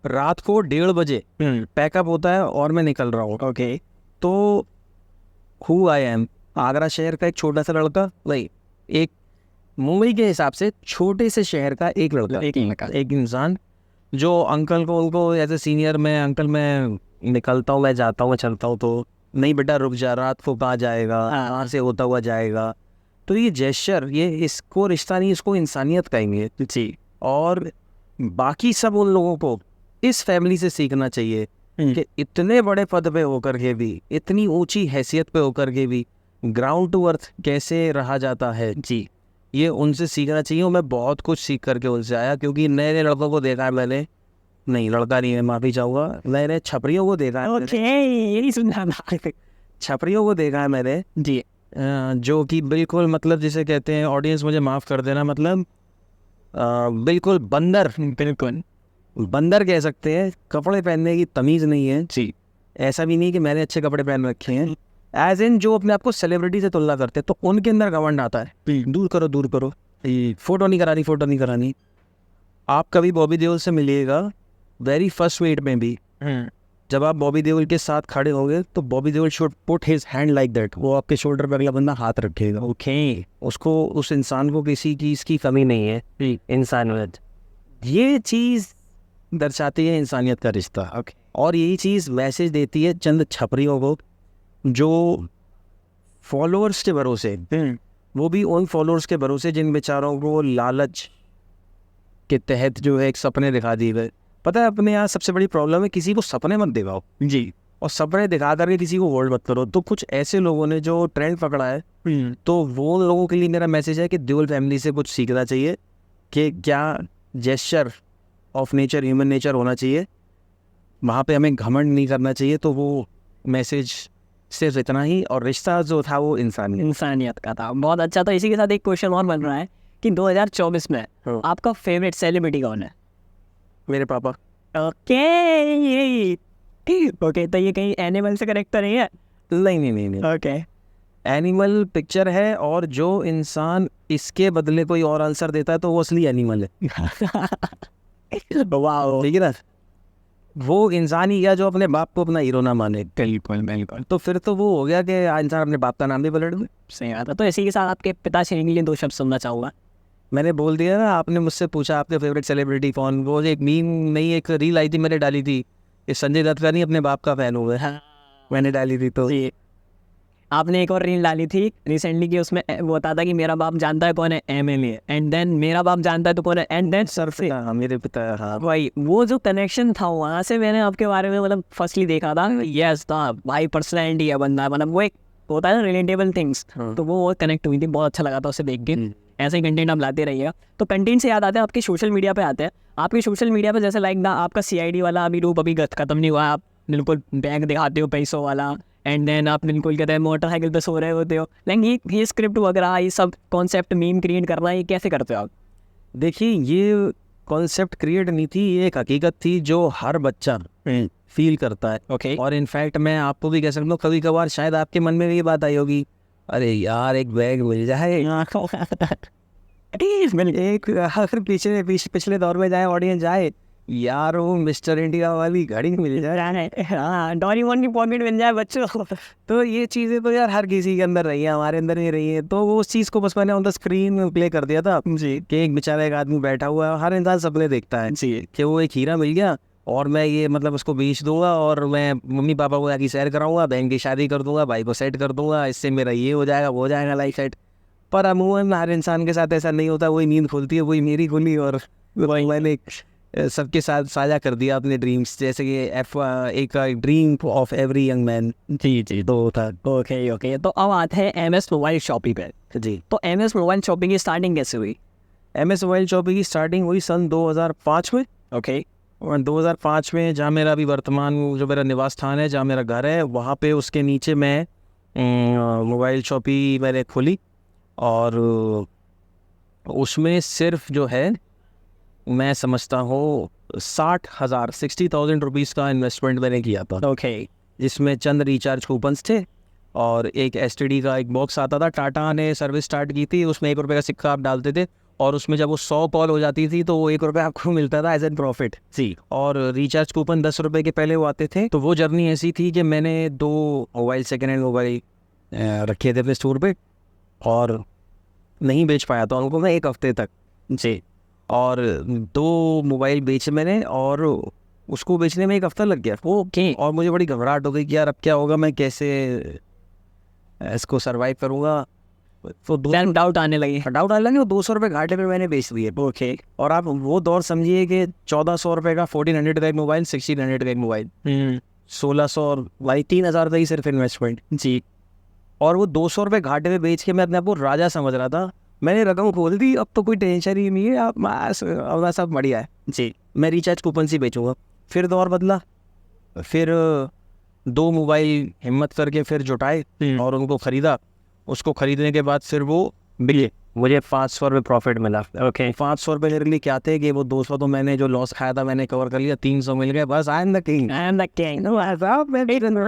रात को 1:30 बजे पैकअप होता है और मैं निकल रहा हूँ। ओके, तो हु आई एम, आगरा शहर का एक छोटा सा लड़का, वही एक मुंबई के हिसाब से छोटे से शहर का एक लड़का, एक इंसान जो अंकल को उनको एज ए सीनियर में, अंकल मैं निकलता हूँ, मैं जाता हूँ, मैं चलता हूँ, तो नहीं बेटा रुक जा, रात को कहाँ जाएगा, कहाँ से होता हुआ जाएगा। तो ये जेस्चर, ये इसको रिश्ता नहीं, इसको इंसानियत कहेंगे जी। और बाकी सब उन लोगों को इस फैमिली से सीखना चाहिए कि इतने बड़े पद पे होकर के भी, इतनी ऊंची हैसियत पे होकर के भी ग्राउंड टू अर्थ कैसे रहा जाता है जी। ये उनसे सीखना चाहिए और मैं बहुत कुछ सीख करके उनसे आया, क्योंकि नए नए लड़कों को देखा है मैंने, नहीं लड़का नहीं है, माफ़ी चाहूँगा, नए नए छपरियों को देखा है। ओके, यही सुनना था। छपरियों को देखा है मैंने जी, जो कि बिल्कुल मतलब जिसे कहते हैं, ऑडियंस मुझे माफ़ कर देना, मतलब बिल्कुल बंदर कह सकते हैं। कपड़े पहनने की तमीज़ नहीं है जी। ऐसा भी नहीं कि मैंने अच्छे कपड़े पहन रखे हैं, एज इन जो अपने आप को सेलिब्रिटी से तुलना करते हैं, तो उनके अंदर घमंड आता है, दूर करो, ये फोटो नहीं करानी। आप कभी बॉबी देओल से मिलिएगा वेरी फर्स्ट वेट में भी, जब आप बॉबी देओल के साथ खड़े होंगे तो Bobby Deol should put his hand like that, वो आपके शोल्डर पर अगला बंदा हाथ रखेगा। ओके, उसको, उस इंसान को किसी चीज़ की कमी नहीं है, इंसानियत, ये चीज़ दर्शाती है इंसानियत का रिश्ता। ओके, और यही चीज़ मैसेज देती है चंद छपरियों को जो फॉलोअर्स के भरोसे, वो भी उन फॉलोअर्स के भरोसे जिन बेचारों को लालच के तहत जो है एक सपने दिखा दिए गए। पता है अपने यहाँ सबसे बड़ी प्रॉब्लम है, किसी को सपने मत दिखाओ जी, और सपने दिखा करके किसी को होल्ड मत करो। तो कुछ ऐसे लोगों ने जो ट्रेंड पकड़ा है, तो वो लोगों के लिए मेरा मैसेज है कि देओल फैमिली से कुछ सीखना चाहिए कि क्या gesture of nature, human nature होना चाहिए, वहाँ पे हमें घमंड नहीं करना चाहिए। तो वो मैसेज सिर्फ इतना ही, और रिश्ता जो था वो इंसानियत का था। बहुत अच्छा। तो इसी के साथ एक क्वेश्चन और बन रहा है कि 2024 में आपका फेवरेट सेलिब्रिटी कौन है? मेरे पापा। ओके ओके, तो ये कहीं एनिमल से करेक्टर नहीं है? नहीं। ओके, एनिमल पिक्चर है, और जो इंसान इसके बदले कोई और आंसर देता है तो वो असली एनिमल है। वाह, ठीक है ना, वो इंसान ही गया जो अपने बाप को अपना हीरो ना माने। बिल्कुल। तो फिर तो वो हो गया कि इंसान अपने बाप का नाम भी पलट दे। सही बात है। तो इसी के साथ आपके पिताश्री के लिए 2 शब्द सुनना चाहूँगा। मैंने बोल दिया ना, आपने मुझसे पूछा आपके फेवरेट सेलिब्रिटी कौन, वो एक मीम नहीं, एक रील आई थी मैंने डाली थी, ये संजय दत्त का नहीं अपने बाप का फैन हुआ है, मैंने डाली थी। तो आपने एक और रील डाली थी रिसेंटली कि उसमें वो बताता था कि मेरा बाप जानता है कौन है MLA, एंड देन मेरा बाप जानता है तो कौन है, एंड देन सरफे। हाँ, मेरे पिता। हाँ भाई, वो जो कनेक्शन था वहाँ से मैंने आपके बारे में मतलब फर्स्टली देखा था, यस था भाई, पर्सनैलिटी है बंदा, मतलब वो एक होता है ना रिलेटेबल थिंग्स, तो वो कनेक्ट हुई थी, बहुत अच्छा लगा था उसे देख के। ऐसे ही कंटेंट आप लाते रहिएगा। तो कंटेंट से याद आते हैं आपके सोशल मीडिया पे आते हैं। आपके सोशल मीडिया पे जैसे लाइक आपका CID वाला अभी रूप अभी खत्म नहीं हुआ, आप बिल्कुल बैंक दिखाते हो पैसों वाला, एंड देन आप बिल्कुल कहते हैं मोटरसाइकिल पे सो रहे होते हो, लेकिन ये स्क्रिप्ट वगैरह, ये सब कॉन्सेप्ट मीम क्रिएट करना, ये कैसे करते हो आप? देखिए, ये कॉन्सेप्ट क्रिएट नहीं थी, ये एक हकीकत थी जो हर बच्चा फील करता है। ओके, और इनफैक्ट मैं आपको भी कह सकता हूँ, कभी कभार शायद आपके मन में भी ये बात आई होगी, अरे यार एक बैग मिल जाए, एक अगर पिछले दौर में जाए, ऑडियंस जाए यार वो मिस्टर इंडिया वाली घड़ी मिल जाए, हाँ, डोरेमोन की पॉकेट मिल जाए बच्चों। तो ये चीज़ें तो यार हर किसी के अंदर रही है, हमारे अंदर नहीं रही है। तो वो उस चीज़ को बस मैंने ऑन द स्क्रीन प्ले कर दिया था जी कि एक बेचारा एक आदमी बैठा हुआ है, हर इंसान सपने देखता है जी कि वो एक हीरा मिल गया और मैं ये मतलब उसको बेच दूंगा और मैं मम्मी पापा को जाके सैर कराऊंगा, बहन की शादी कर दूंगा, भाई को सेट कर दूंगा, इससे मेरा ये हो जाएगा वो हो जाएगा लाइफ सेट। पर अमूमन हर इंसान के साथ ऐसा नहीं होता। वही नींद खुलती है, वही मेरी खुली और वही मैंने सबके साथ साझा कर दिया अपने ड्रीम्स, जैसे कि एक dream of every young man जी जी। तो था। ओके ओके, तो अब आते हैं MS मोबाइल शॉपिंग पे। जी, तो MS मोबाइल शॉपिंग की स्टार्टिंग कैसे हुई? MS मोबाइल शॉपिंग की स्टार्टिंग हुई सन 2005 में। ओके और 2005 में जहाँ मेरा अभी वर्तमान जो मेरा निवास स्थान है, जहाँ मेरा घर है, वहाँ पे उसके नीचे मैं मोबाइल शॉपी मैंने खोली और उसमें सिर्फ जो है मैं समझता हूँ 60,000 रुपीज़ का इन्वेस्टमेंट मैंने किया था, ओके जिसमें चंद रिचार्ज कूपन्स थे और एक STD का एक बॉक्स आता था। टाटा ने सर्विस स्टार्ट की थी, उसमें ₹1 का सिक्का आप डालते थे और उसमें जब वो 100 कॉल हो जाती थी तो वो ₹1 आपको मिलता था एज एन प्रॉफिट। जी और रिचार्ज कूपन ₹10 के पहले वो आते थे। तो वो जर्नी ऐसी थी कि मैंने 2 मोबाइल सेकेंड हैंड मोबाइल रखे थे अपने स्टोर पे और नहीं बेच पाया था उनको मैं 1 हफ्ते तक। जी और 2 मोबाइल बेचे मैंने और उसको बेचने में 1 हफ्ता लग गया। ओके और मुझे बड़ी घबराहट हो गई कि यार अब क्या होगा, मैं कैसे इसको सरवाइव करूँगा। तो डाउट आने लगे। डाउट आने लगे और ₹200 घाटे पे मैंने बेच दिए। ओके और आप वो दौर समझिए कि ₹1400 का 1400 का एक मोबाइल, 1600 का एक मोबाइल, 1600 और भाई 3000 का ही सिर्फ इन्वेस्टमेंट। जी और वो ₹200 घाटे में बेच के मैं अपने आप को राजा समझ रहा था। मैंने रकम खोल दी, अब तो कोई टेंशन ही नहीं है, अब सब बढ़िया है, जी मैं रिचार्ज कूपन से बेचूंगा। फिर दौर बदला, फिर 2 मोबाइल हिम्मत करके फिर जुटाए और उनको ख़रीदा। उसको ख़रीदने के बाद फिर वो बिके, मुझे ₹500 प्रॉफिट मिला। ओके ₹500 मेरे लिए क्या थे कि वो 200 तो मैंने जो लॉस खाया था मैंने कवर कर लिया, 300 मिल गए, बस I am the king. I am the king.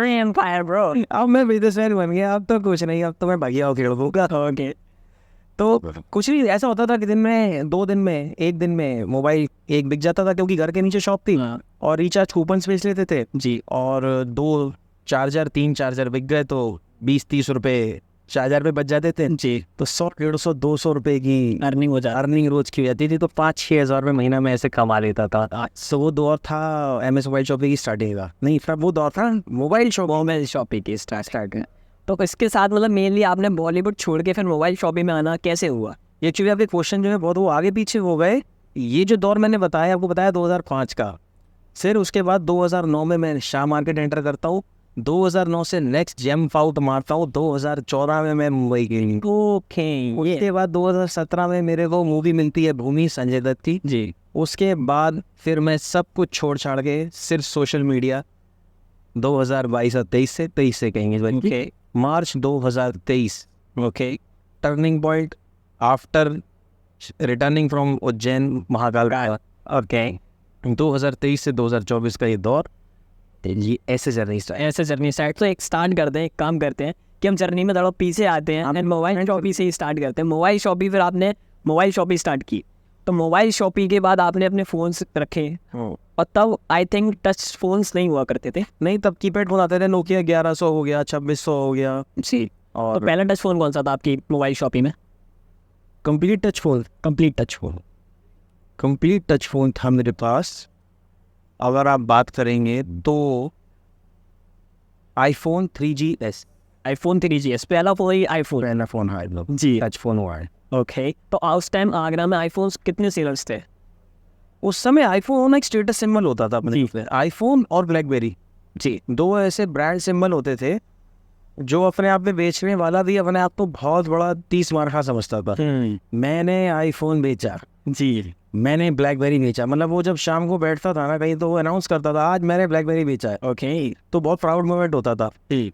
Empire bro. अब मैं बिजनेसमैन बन गया, अब तो कुछ नहीं, अब तो मैं भैया खेल दूंगा। ओके तो कुछ नहीं, ऐसा होता था कि दिन में 2 दिन में 1 दिन में मोबाइल एक बिक जाता था क्योंकि घर के नीचे शॉप थी और रिचार्ज कूपन्स बेच लेते थे जी। और 2 चार्जर 3 चार्जर बिक गए तो 20-30 रुपए चार्जर पे बच जाते थे जी। तो 100-150 200 रुपए की अर्निंग हो जाती। अर्निंग रोज की हो जाती थी। तो 5-6 हज़ार रुपये महीना में ऐसे कमा लेता था। सो वो दौर था MS मोबाइल शॉपिंग की स्टार्टिंग का। नहीं, फिर वो दौर था मोबाइल शॉपिंग की स्टार्ट। तो इसके साथ मतलब मेनली आपने बॉलीवुड छोड़ के फिर मोबाइल शॉपिंग में आना कैसे हुआ? एक्चुअली आपके क्वेश्चन जो है बहुत वो आगे पीछे हो गए। ये जो दौर मैंने बताया आपको बताया 2005 का, फिर उसके बाद 2009 में मैं शाह मार्केट एंटर करता हूँ। 2009 से नेक्स्ट जंप आउट मारता हूँ 2014 में मैं मुंबई गई। ओके उसके बाद 2017 में मेरे को मूवी मिलती है भूमि संजय दत्त की। जी। उसके बाद फिर मैं सब कुछ छोड़ छाड़ के सिर्फ सोशल मीडिया 2022 और 23 से कहेंगे okay March 2023 okay turning point after returning from Ujjain Mahakal का। ओके 2023 से 2024 का ये दौर, ये ऐसे जर्नी स्टार्ट। तो एक स्टार्ट करते हैं, एक काम करते हैं कि हम जर्नी में थोड़ा पीछे आते हैं। मोबाइल शॉपिंग से ही स्टार्ट करते हैं। मोबाइल शॉपिंग, फिर आपने मोबाइल शॉपिंग स्टार्ट की, तो मोबाइल शॉपिंग के बाद आपने अपने फ़ोन्स रखे और तब आई थिंक टच फ़ोन्स नहीं हुआ करते थे। नहीं, तब कीपैड फोन आते थे, नोकिया 1100 हो गया, 2600 हो गया जी। और तो पहला टच फ़ोन कौन सा था आपकी मोबाइल शॉपिंग में? कंप्लीट टच फोन था मेरे पास। अगर आप बात करेंगे तो iPhone 3GS iPhone 3GS पहला फ़ोन ही iPhone। पहला फोन है जी। टच फोन हुआ है। ओके, तो उस टाइम आगरा में iPhones कितने सेलर्स थे? उस समय आईफोन होना एक स्टेटस सिंबल होता था अपने लिए। आईफोन और ब्लैकबेरी जी, 2 ऐसे ब्रांड सिंबल होते थे जो अपने आप में बेचने वाला भी अपने आप को बहुत बड़ा 30 मार्का समझता था। मैंने आईफोन बेचा जी, मैंने ब्लैकबेरी बेचा, मतलब वो जब शाम को बैठता था ना कहीं तो वो अनाउंस करता था आज मैंने ब्लैकबेरी बेचा है। ओके तो बहुत प्राउड मोमेंट होता था।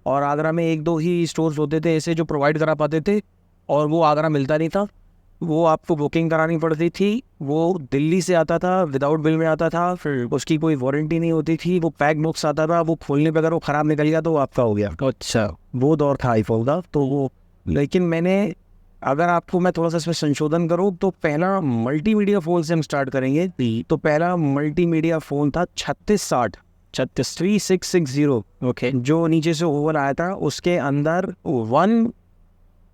और आगरा में 1-2 ही स्टोर्स होते थे ऐसे जो प्रोवाइड करा पाते थे और वो आगरा मिलता नहीं था। वो आपको बुकिंग करानी पड़ती थी, वो दिल्ली से आता था, विदाउट बिल में आता था, फिर उसकी कोई वारंटी नहीं होती थी, वो पैक बॉक्स आता था, वो खोलने पे अगर वो ख़राब निकल गया तो वो आपका हो गया। अच्छा, वो दौर था आईफोन का। तो वो लेकिन मैंने अगर आपको मैं थोड़ा सा इसमें संशोधन करूँ तो पहला मल्टीमीडिया फ़ोन से हम स्टार्ट करेंगे। तो पहला मल्टीमीडिया फ़ोन था 3660 3660, ओके जो नीचे से ओवर आया था। उसके अंदर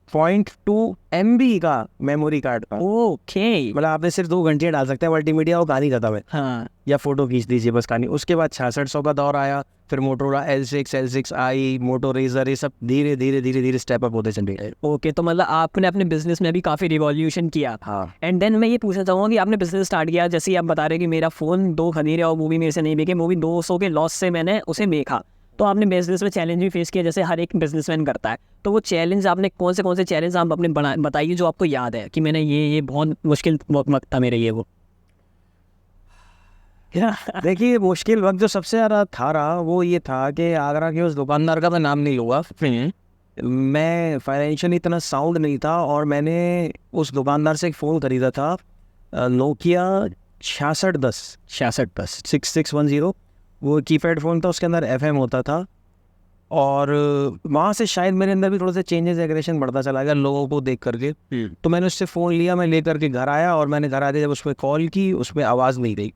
1.2 MB का मेमोरी कार्ड था। ओके मतलब आपने सिर्फ 2 घंटे डाल सकते हैं मल्टीमीडिया, वो कहानी खत्म है। हाँ या फोटो खींच दीजिए बस कहानी। उसके बाद 6600 का दौर आया, फिर मोटोरोला L6i, मोटो रेजर, ये सब धीरे धीरे धीरे धीरे स्टेप अप होते चले गए। ओके। तो मतलब आपने अपने बिजनेस में भी काफ़ी रिवॉल्यूशन किया। हाँ एंड देन मैं ये पूछना चाहूँगा कि आपने बिजनेस स्टार्ट किया, जैसे ही आप बता रहे हैं कि मेरा फ़ोन 2 खरीदे और वो भी मेरे से नहीं बिके, वो भी 200 के लॉस से मैंने उसे बेचा। तो आपने बिजनेस में चैलेंज भी फेस किया जैसे हर एक बिजनेसमैन करता है। तो वो चैलेंज आपने कौन से चैलेंज आप अपने बताइए जो आपको याद है कि मैंने ये बहुत मुश्किल वक्त था मेरे ये वो। देखिए, मुश्किल वक्त जो सबसे ज़्यादा था रहा वो ये था कि आगरा के उस दुकानदार का मैं नाम नहीं लूँगा, मैं फाइनेंशियली इतना साउंड नहीं था, और मैंने उस दुकानदार से एक फ़ोन ख़रीदा था, नोकिया 6610 6610। वो कीपैड फ़ोन था, उसके अंदर FM होता था। और वहाँ से शायद मेरे अंदर भी थोड़ा सा चेंजेस, एग्रेशन बढ़ता चला गया लोगों को देख करके। तो मैंने उससे फ़ोन लिया, मैं लेकर के घर आया, और मैंने घर आते जब उसमें कॉल की, उसमें आवाज़ नहीं रही।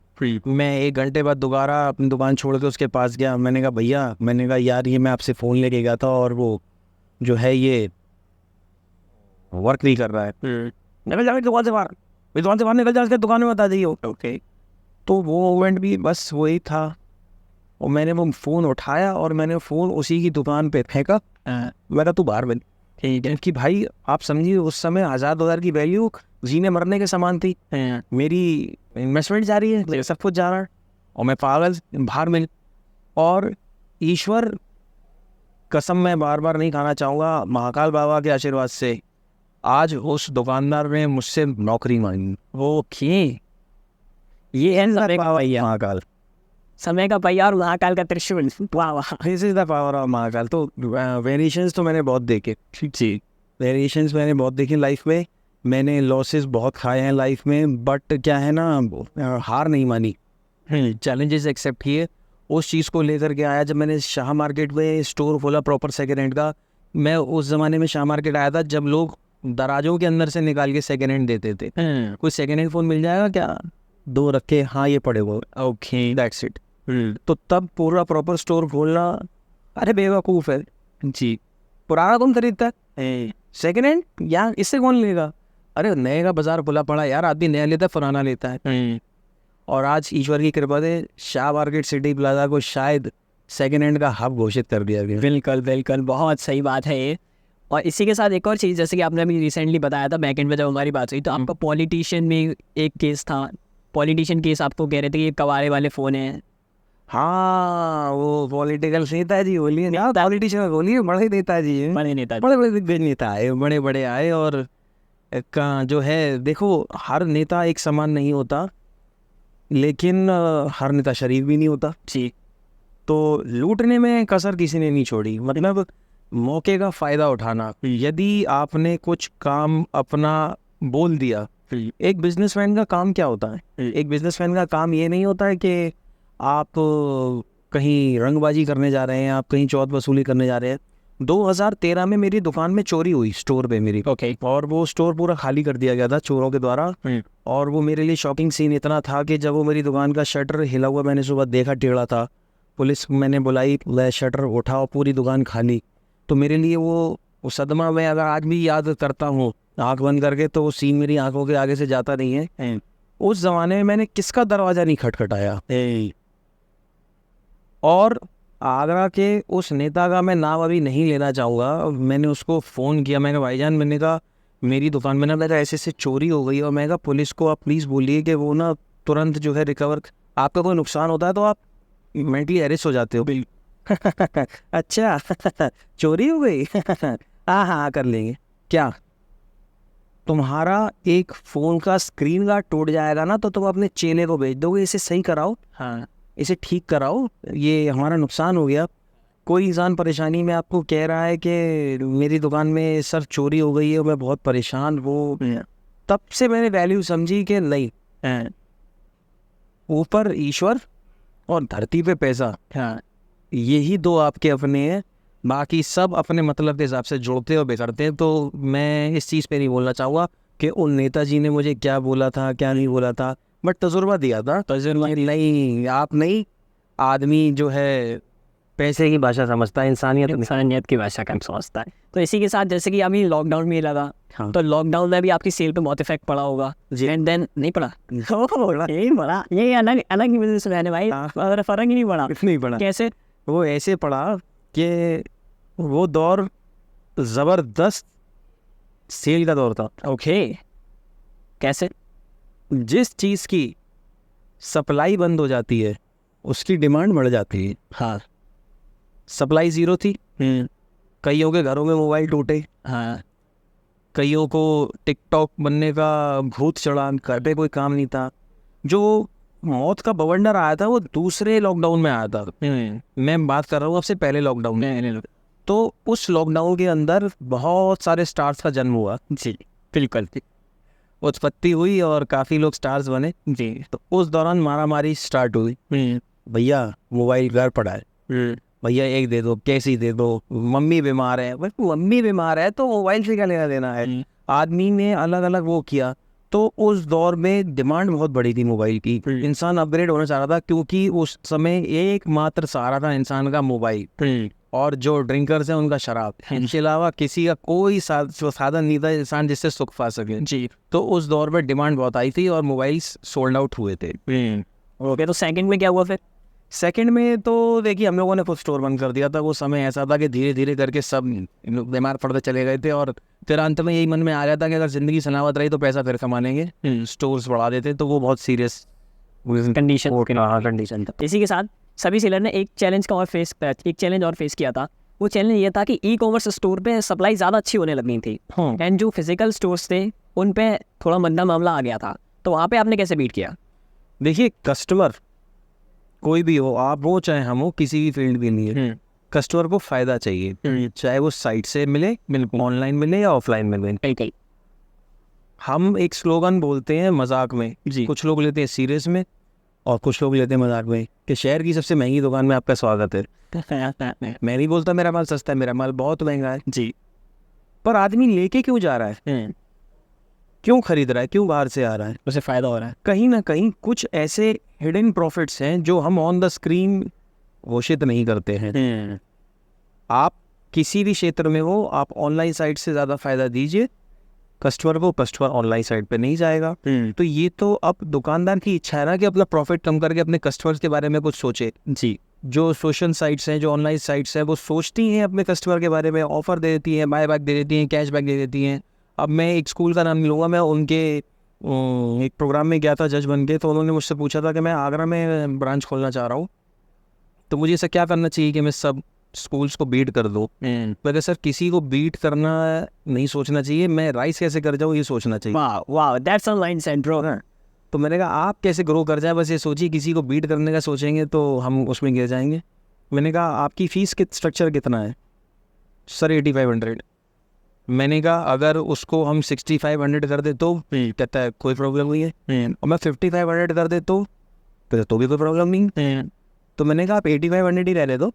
मैं 1 घंटे बाद दोबारा अपनी दुकान छोड़ के उसके पास गया। मैंने कहा भैया, मैंने कहा यार ये मैं आपसे फ़ोन लेके गया था और वो जो है ये वर्क नहीं कर रहा है। निकल जा दुकान से बाहर, दुकान से बाहर निकल जा, उसके दुकान में बता दी। ओके। तो वो मोमेंट भी बस वही था, और मैंने वो फ़ोन उठाया और मैंने फ़ोन उसी की दुकान पे फेंका। मैं कहा तू बाहर बन। ठीक है कि भाई आप समझिए उस समय 1000-2000 की वैल्यू जीने मरने के समान थी। मेरी इन्वेस्टमेंट जा रही है, मेरा सब कुछ जा रहा है, और मैं पागल बाहर मिल। और ईश्वर कसम मैं बार बार नहीं खाना चाहूँगा, महाकाल बाबा के आशीर्वाद से आज उस दुकानदार ने मुझसे नौकरी मांगी। ओके, ये है समय का भैया, महाकाल, समय का भैया और महाकाल का त्रिशूल। वाह वाह, this is the power of Mahakal. तो वेरिएशंस तो मैंने बहुत देखे, जी वेरिएशंस मैंने बहुत देखे लाइफ में। मैंने लॉसेस बहुत खाए हैं लाइफ में, बट क्या है ना, हार नहीं मानी, चैलेंजेस एक्सेप्ट किए। उस चीज़ को लेकर के आया। जब मैंने शाह मार्केट में स्टोर खोला प्रॉपर सेकेंड हैंड का, मैं उस ज़माने में शाह मार्केट आया था जब लोग दराजों के अंदर से निकाल के सेकेंड हैंड देते थे। कोई सेकेंड हैंड फ़ोन मिल जाएगा क्या, 2 रखे, हाँ ये पड़े वो, ओके दैट्स इट। तो तब पूरा प्रॉपर स्टोर खोलना, अरे बेवकूफ़ है जी, पुराना कौन खरीदता है, सेकेंड हैंड या इससे कौन लेगा, अरे नए का बाजार खुला पड़ा यार, आदमी नया लेता है पुराना लेता है। और आज ईश्वर की कृपा से शाह मार्केट सिटी प्लाजा को शायद सेकेंड हैंड का हब घोषित कर दिया गया। बिल्कुल बिल्कुल, बहुत सही बात है ये। और इसी के साथ एक और चीज़, जैसे कि आपने अभी रिसेंटली बताया था बैक एंड में जब हमारी बात हुई, तो आपका पॉलिटिशियन में एक केस था, पॉलिटिशियन केस आपको कह रहे थे कि ये कवारे वाले फ़ोन हैं। हाँ, वो पॉलिटिकल नेताजी बोलिए ना, पॉलिटिशियन बोलिए, बड़े नेताजी हैं, बड़े नेता, बड़े बड़े दिग्गज नेता आए, बड़े बड़े आए। और का जो है देखो, हर नेता एक समान नहीं होता, लेकिन हर नेता शरीफ भी नहीं होता जी। तो लूटने में कसर किसी ने नहीं छोड़ी, मतलब मौके का फ़ायदा उठाना। यदि आपने कुछ काम अपना बोल दिया, एक बिजनेसमैन का काम क्या होता है, एक बिजनेसमैन का काम ये नहीं होता है कि आप कहीं रंगबाजी करने जा रहे हैं, आप कहीं चौथ वसूली करने जा रहे हैं। 2013 में मेरी दुकान में चोरी हुई, स्टोर पे मेरी, ओके। और वो स्टोर पूरा खाली कर दिया गया था चोरों के द्वारा। और वो मेरे लिए शॉकिंग सीन इतना था कि जब वो मेरी दुकान का शटर हिला हुआ मैंने सुबह देखा, टेढ़ा था, पुलिस मैंने बुलाई, शटर उठाओ, पूरी दुकान खाली। तो मेरे लिए वो सदमा मैं अगर आज भी याद करता हूँ आँख बंद करके, तो वो सीन मेरी आंखों के आगे से जाता नहीं है। उस ज़माने में मैंने किसका दरवाज़ा नहीं खटखटाया। और आगरा के उस नेता का मैं नाम अभी नहीं लेना चाहूँगा, मैंने उसको फ़ोन किया, मैंने कहा भाईजान, मैंने कहा मेरी दुकान में ना मेरा ऐसे चोरी हो गई, और मैं कहा पुलिस को आप प्लीज़ बोलिए कि वो ना तुरंत जो है रिकवर, आपका कोई नुकसान होता है तो आप मेंटली अरेस्ट हो जाते हो। अच्छा चोरी हो गई हाँ हाँ कर लेंगे। क्या तुम्हारा एक फ़ोन का स्क्रीन गार्ड टूट जाएगा ना, तो तुम अपने चेले को भेज दोगे, इसे सही कराओ, हाँ इसे ठीक कराओ, ये हमारा नुकसान हो गया। कोई इंसान परेशानी में आपको कह रहा है कि मेरी दुकान में सर चोरी हो गई है, मैं बहुत परेशान, वो तब से मैंने वैल्यू समझी कि नहीं, ऊपर ईश्वर और धरती पे पैसा, हाँ यही 2 आपके अपने हैं। बाकी सब अपने मतलब के हिसाब से जोड़ते और बिगड़ते हैं। तो मैं इस चीज़ पे नहीं बोलना चाहूँगा कि उन नेताजी ने मुझे क्या बोला था क्या नहीं बोला था, बट तजुर्बा दिया था। तजुर्बा नहीं, आप नहीं, आदमी जो है पैसे की भाषा समझता है, इंसानियत की भाषा का समझता है। तो इसी के साथ जैसे कि अभी लॉकडाउन में लगा, हाँ। तो लॉकडाउन में भी आपकी सेल पे बहुत इफेक्ट पड़ा होगा। जी। एंड देन नहीं पड़ा? यही पड़ा, ये अलग अलग बिजनेस में है भाई, हाँ। फर्क ही नहीं पड़ा। नहीं पड़ा। कैसे? वो ऐसे पड़ा कि वो दौर ज़बरदस्त सेल का दौर था। ओके, कैसे? जिस चीज़ की सप्लाई बंद हो जाती है उसकी डिमांड बढ़ जाती है। हाँ। सप्लाई ज़ीरो थी, कईयों के घरों में मोबाइल टूटे, हाँ। कईयों को टिकटॉक बनने का भूत चढ़ा, घर पे कोई काम नहीं था। जो मौत का बवंडर आया था वो दूसरे लॉकडाउन में आया था। मैं बात कर रहा हूँ आपसे पहले लॉकडाउन में। तो उस लॉकडाउन के अंदर बहुत सारे स्टार्स का जन्म हुआ। जी बिल्कुल, उत्पत्ति हुई और काफ़ी लोग स्टार्स बने। जी। तो उस दौरान मारामारी स्टार्ट हुई, भैया मोबाइल घर पड़ा है, भैया एक दे दो, कैसी दे दो, मम्मी बीमार है। भाई मम्मी बीमार है तो मोबाइल से क्या लेना देना है। आदमी ने अलग अलग वो किया। तो उस दौर में डिमांड बहुत बड़ी थी मोबाइल की, इंसान अपग्रेड होना चाह रहा था, क्योंकि उस समय एकमात्र सहारा था इंसान का मोबाइल, और जो ड्रिंकर्स हैं उनका शराब। इनके अलावा किसी का कोई साधन नहीं था इंसान जिससे सुख पा सके। जी। तो उस दौर में डिमांड बहुत आई थी और मोबाइल्स सोल्ड आउट हुए थे। ओके, तो सेकंड में क्या हुआ फिर? सेकंड में तो देखिए हम लोगों ने खुद स्टोर बंद कर दिया था। वो समय ऐसा था कि धीरे धीरे करके सब बीमार पड़ते चले गए थे, और फिर अंत में यही मन में आ गया था कि अगर ज़िंदगी सलामत रही तो पैसा फिर कमा लेंगे, स्टोर्स बढ़ा देते। तो वो बहुत सीरियस कंडीशन था। इसी के साथ सभी सेलर ने एक चैलेंज और फेस किया था। वो चैलेंज ये था कि ई कॉमर्स स्टोर पे सप्लाई ज़्यादा अच्छी होने लगी थी, एंड जो फिजिकल स्टोर्स थे उन पे थोड़ा मंदा मामला आ गया था। तो वहाँ पे आपने कैसे बीट किया? देखिए, कस्टमर कोई भी हो, आप हो चाहे हम हो, किसी भी फील्ड में नहीं है, कस्टमर को फ़ायदा चाहिए, चाहे वो साइट से मिले, ऑनलाइन मिले या ऑफलाइन मिले। हम एक स्लोगन बोलते हैं मजाक में, कुछ लोग लेते हैं सीरियस में और कुछ लोग लेते हैं मजाक में, कि शहर की सबसे महंगी दुकान में आपका स्वागत है। मैं नहीं बोलता मेरा माल सस्ता है, मेरा माल बहुत महंगा है जी। पर आदमी लेके क्यों जा रहा है, क्यों खरीद रहा है, क्यों बाहर से आ रहा है? उसे फ़ायदा हो रहा है। कहीं ना कहीं कुछ ऐसे हिडन प्रॉफिट्स हैं जो हम ऑन द स्क्रीन घोषित नहीं करते हैं। आप किसी भी क्षेत्र में हो, आप ऑनलाइन साइट से ज़्यादा फ़ायदा दीजिए कस्टमर को, कस्टमर ऑनलाइन साइट पे नहीं जाएगा। तो ये तो अब दुकानदार की इच्छा है ना कि अपना प्रॉफिट कम करके अपने कस्टमर्स के बारे में कुछ सोचे जी। जो सोशल साइट्स हैं, जो ऑनलाइन साइट्स हैं, वो सोचती हैं अपने कस्टमर के बारे में, ऑफर दे देती हैं, बाय बैक दे देती हैं, कैशबैक दे देती हैं। अब मैं एक स्कूल का नाम नहीं लूँगा, मैं उनके एक प्रोग्राम में गया था जज बन के, तो उन्होंने मुझसे पूछा था कि मैं आगरा में ब्रांच खोलना चाह रहा हूँ, तो मुझे ऐसा क्या करना चाहिए कि मैं सब स्कूल्स को बीट कर दूँ। मैंने सर किसी को बीट करना नहीं सोचना चाहिए, मैं राइस कैसे कर जाऊँ ये सोचना चाहिए। वाह, that's a line sent bro. तो मैंने कहा आप कैसे ग्रो कर जाए, बस ये सोचिए, किसी को बीट करने का सोचेंगे तो हम उसमें गिर जाएंगे। मैंने कहा आपकी फ़ीस स्ट्रक्चर कितना है? सर 8500। मैंने कहा अगर उसको हम 6500 कर दे तो कहता है कोई प्रॉब्लम नहीं है, और मैं 5500 कर दे तो भी कोई प्रॉब्लम नहीं। तो मैंने कहा आप 8500 ही रह दो।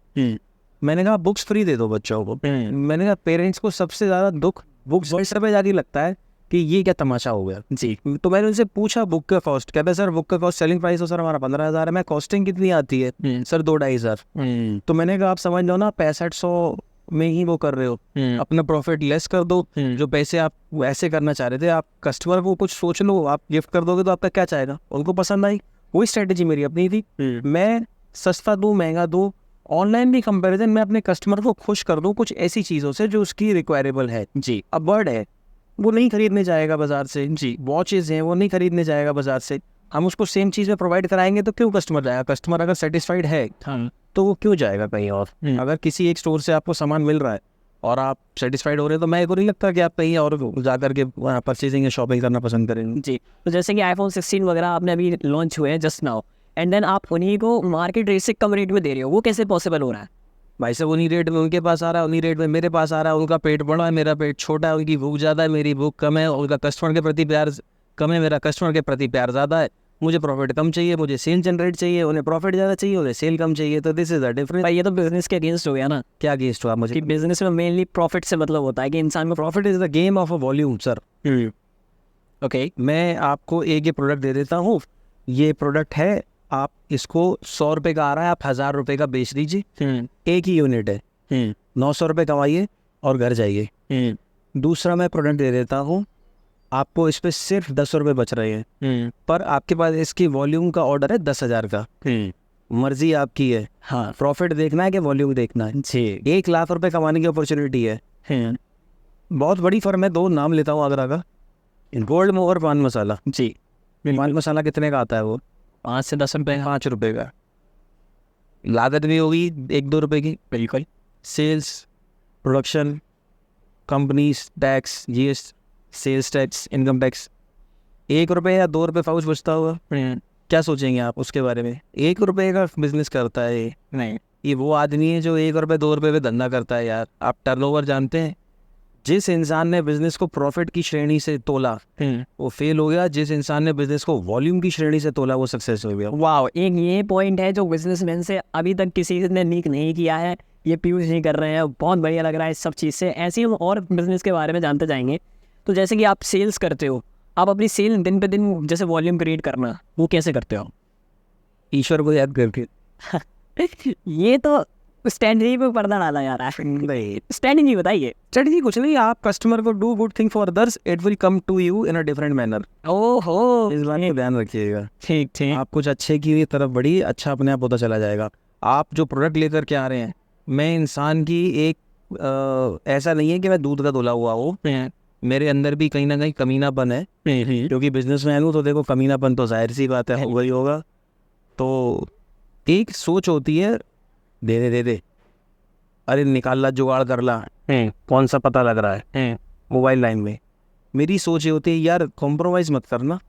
मैंने कहा बुक्स फ्री दे दो बच्चों को। मैंने कहा पेरेंट्स को सबसे ज़्यादा दुख बुक्स पे जाके लगता है कि ये क्या तमाशा हो गया जी। तो मैंने उनसे पूछा बुक का कॉस्ट, कहता है सर बुक का कॉस्ट सेलिंग प्राइस हो सर हमारा 15,000 है। मैं कॉस्टिंग कितनी आती है? सर 2-2.5 तो मैंने कहा आप समझ लो ना 6500 में ही वो कर रहे हो, अपना प्रॉफिट लेस कर दो। जो पैसे आप ऐसे करना चाह रहे थे, आप कस्टमर को कुछ सोच लो, आप गिफ्ट कर दोगे तो आपका क्या चाहेगा? उनको पसंद आई, वही स्ट्रेटेजी मेरी अपनी थी। मैं सस्ता दूँ, महंगा दूँ, ऑनलाइन भी कंपैरिजन मैं अपने कस्टमर को खुश कर दूँ कुछ ऐसी चीज़ों से जो उसकी रिक्वायरेबल है जी। अब बर्ड है, वो नहीं खरीदने जाएगा बाजार से जी। वॉचेज़ हैं, वो नहीं खरीदने जाएगा बाजार से। हम उसको सेम चीज़ में प्रोवाइड कराएंगे तो क्यों कस्टमर जाएगा? कस्टमर अगर सेटिस्फाइड है तो वो क्यों जाएगा कहीं और? अगर किसी एक स्टोर से आपको सामान मिल रहा है और आप सेटिस्फाइड हो रहे हैं तो मैं को नहीं लगता कि आप कहीं और जा करके वहाँ परचेजिंग या शॉपिंग करना पसंद करेंगे जी। तो जैसे कि iPhone 16 वगैरह आपने अभी लॉन्च हुए हैं जस्ट नाउ, एंड देन आप उन्हीं को मार्केट रेट से कम रेट में दे रहे हो, वो कैसे पॉसिबल हो रहा है? भाई साहब उन्हीं रेट में उनके पास आ रहा है, उन्हीं रेट में मेरे पास आ रहा है। उनका पेट बड़ा है, मेरा पेट छोटा है। उनकी भूख ज़्यादा है, मेरी भूख कम है। उनका कस्टमर के प्रति प्यार कम है, मेरा कस्टमर के प्रति प्यार ज़्यादा है। मुझे प्रॉफिट कम चाहिए, मुझे सेल जनरेट चाहिए, उन्हें प्रॉफिट ज़्यादा चाहिए, उन्हें सेल कम चाहिए। तो दिस इज द डिफरेंस। भाई ये तो बिजनेस के अगेंस्ट हो गया ना, क्या अगेंस्ट हुआ मुझे? कि बिजनेस में मेनली प्रॉफिट से मतलब होता है कि इंसान को profit is the game of a volume sir. Okay. मैं आपको एक ये प्रोडक्ट दे देता हूँ, ये प्रोडक्ट है, आप इसको 100 रुपये का आ रहा है, आप 1000 रुपये का बेच दीजिए, एक ही यूनिट है, 900 रुपये कमाइए और घर जाइए। दूसरा मैं प्रोडक्ट दे देता हूँ, आपको इस पर सिर्फ 10 रुपये बच रहे हैं, पर आपके पास इसकी वॉल्यूम का ऑर्डर है 10,000 का। मर्जी आपकी है, हाँ प्रॉफिट देखना है कि वॉल्यूम देखना है। जी। 1 लाख रुपए कमाने की अपॉर्चुनिटी है। बहुत बड़ी फर्म है, 2 नाम लेता हूँ आगरा का, गोल्ड मोहर पान मसाला। जी पान मसाला कितने का आता है वो? 5 से 10 रुपये। 5 रुपये का। लागत भी होगी 1-2 रुपये की। बिल्कुल। Sales, production, companies tax, GS, sales tax, income tax, 1 रुपये या 2 रुपये पाउच बचता होगा। क्या सोचेंगे आप उसके बारे में? 1 रुपये का बिजनेस करता है ये। नहीं, ये वो आदमी है जो 1 रुपये 2 रुपये पे धंधा करता है यार। आप टर्नओवर जानते हैं? जिस इंसान ने बिजनेस को प्रॉफिट की श्रेणी से तोला वो फेल हो गया, जिस इंसान ने बिजनेस को वॉल्यूम की श्रेणी से तोला वो सक्सेस हो गया। वाह, एक ये पॉइंट है जो बिजनेसमैन से अभी तक किसी ने लीक नहीं किया है, ये पीयूष नहीं कर रहे हैं, बहुत बढ़िया लग रहा है इस सब चीज़ से। ऐसे ही हम और बिजनेस के बारे में जानते जाएंगे। तो जैसे कि आप सेल्स करते हो, आप अपनी सेल दिन पे दिन जैसे वॉल्यूम क्रिएट करना, वो कैसे करते हो? ईश्वर को याद करके। ये तो स्ट्रेटजी पे पर्दा डाला जा रहा है। नहीं, स्ट्रेटजी बताइए। स्ट्रेटजी कुछ नहीं, आप कस्टमर को do good thing for others, it will come to you in a different manner. ओहो, इस बात को ध्यान रखिएगा। ठीक ठीक। आप कुछ अच्छे की तरफ बढ़िए, अच्छा अपने आप होता चला जाएगा। आप जो प्रोडक्ट लेकर के आ रहे हैं, मैं इंसान की एक ऐसा नहीं है कि मैं दूध का धुला हुआ हूँ, मेरे अंदर भी कहीं ना कहीं कमीनापन है, क्योंकि बिजनेसमैन हूँ तो देखो कमीनापन तो जाहिर सी बात है, वही होगा। तो एक सोच होती है, दे दे, अरे निकाल ला, जुगाड़ कर ला, कौन सा पता लग रहा है मोबाइल लाइन में। मेरी सोच ये होती है यार कॉम्प्रोमाइज़ मत करना,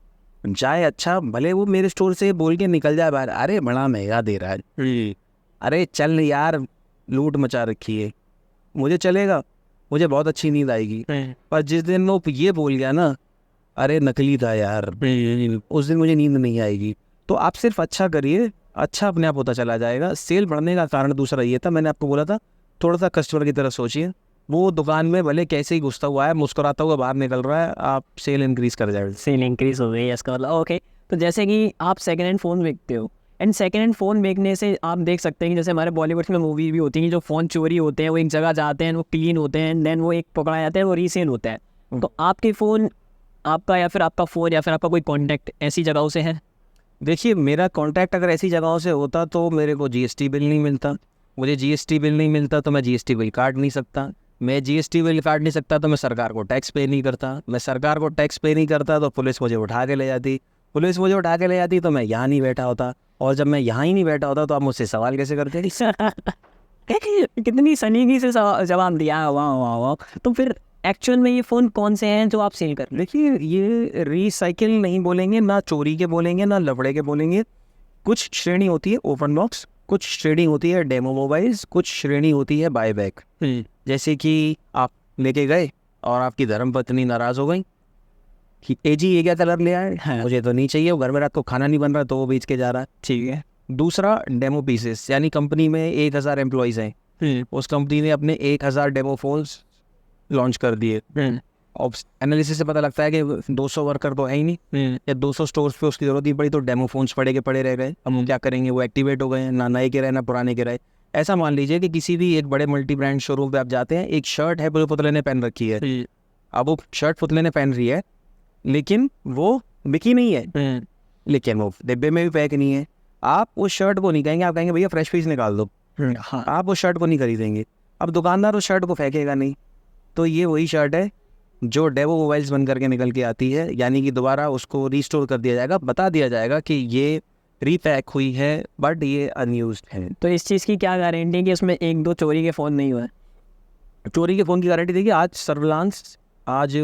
जाए अच्छा, भले वो मेरे स्टोर से बोल के निकल जाए बाहर, अरे बड़ा महंगा दे रहा है, अरे चल यार लूट मचा रखी है, मुझे चलेगा, मुझे बहुत अच्छी नींद आएगी। पर जिस दिन वो ये बोल गया ना, अरे नकली था यार, उस दिन मुझे नींद नहीं आएगी। तो आप सिर्फ अच्छा करिए, अच्छा अपने आप होता चला जाएगा। सेल बढ़ने का कारण दूसरा ये था, मैंने आपको बोला था, थोड़ा सा कस्टमर की तरफ सोचिए। वो दुकान में भले कैसे ही घुसता हुआ है, मुस्कुराता हुआ बाहर निकल रहा है, आप सेल इंक्रीज कर जाएगा। सेल इंक्रीज हो गई है इसका मतलब। ओके, तो जैसे कि आप सेकंड हैंड फ़ोन बेचते हो, एंड सेकंड हैंड फ़ोन बेचने से आप देख सकते हैं कि जैसे हमारे बॉलीवुड में मूवी भी होती है, जो फ़ोन चोरी होते हैं वो एक जगह जाते हैं, वो क्लीन होते हैं, देन वो एक पकड़ा जाता है, वो रीसेल होता है। तो आपके फ़ोन, आपका या फिर आपका फ़ोन या फिर आपका कोई कॉन्टैक्ट ऐसी जगहों से है? देखिए, मेरा कॉन्टैक्ट अगर ऐसी जगहों से होता तो मेरे को जीएसटी बिल नहीं मिलता, मुझे जीएसटी बिल नहीं मिलता तो मैं जीएसटी बिल काट नहीं सकता, मैं जीएसटी बिल काट नहीं सकता तो मैं सरकार को टैक्स पे नहीं करता, मैं सरकार को टैक्स पे नहीं करता तो पुलिस मुझे उठा के ले जाती, पुलिस मुझे उठा के ले जाती तो मैं यहाँ नहीं बैठा होता, और जब मैं यहाँ ही नहीं बैठा होता तो आप मुझसे सवाल कैसे करते? कितनी सलीकी से जवाब दिया, वाह वाह वाह। तो फिर एक्चुअल में ये फ़ोन कौन से हैं जो आप सेल कर रहे हैं? देखिए, ये रिसाइकिल नहीं बोलेंगे, ना चोरी के बोलेंगे, ना लफड़े के बोलेंगे। कुछ श्रेणी होती है ओपन बॉक्स, कुछ श्रेणी होती है डेमो मोबाइल्स, कुछ श्रेणी होती है बाय बैक। जैसे कि आप लेके गए और आपकी धर्मपत्नी नाराज़ हो गई कि जी ये क्या कलर ले आए, हाँ। मुझे तो नहीं चाहिए, वो घर में रात को खाना नहीं बन रहा तो वो बेच के जा रहा है। ठीक है। दूसरा डेमो पीसेस, यानी कंपनी में 1000 एम्प्लॉयज़ हैं, उस कंपनी ने अपने 1000 डेमो फोन्स लॉन्च कर दिए। और एनालिसिस से पता लगता है कि 200 वर्कर तो है ही नहीं, या 200 स्टोर्स पे उसकी ज़रूरत ही पड़ी तो डेमो फोन्स पड़े के पड़े रह गए। अब हम क्या करेंगे, वो एक्टिवेट हो गए हैं, ना नए के रहे ना पुराने के रहे। ऐसा मान लीजिए कि किसी भी एक बड़े मल्टी ब्रांड शोरूम पे आप जाते हैं, एक शर्ट है पुतले ने पहन रखी है, अब वो शर्ट पुतले ने पहन रही है लेकिन वो बिकी नहीं है, लेकिन वो डिब्बे में भी पैक नहीं है। आप उस शर्ट को नहीं कहेंगे, आप कहेंगे भैया फ्रेश पीस निकाल दो, हाँ। आप उस शर्ट को नहीं खरीदेंगे। अब दुकानदार उस शर्ट को फेंकेगा नहीं। तो ये वही शर्ट है जो डेवो मोबाइल्स बन करके निकल के आती है, यानी कि दोबारा उसको रिस्टोर कर दिया जाएगा, बता दिया जाएगा कि ये रीपैक हुई है बट ये अनयूज्ड है। तो इस चीज़ की क्या गारंटी है कि उसमें 1-2 चोरी के फ़ोन नहीं हुए? चोरी के फ़ोन की गारंटी देखिए, आज सर्विलांस, आज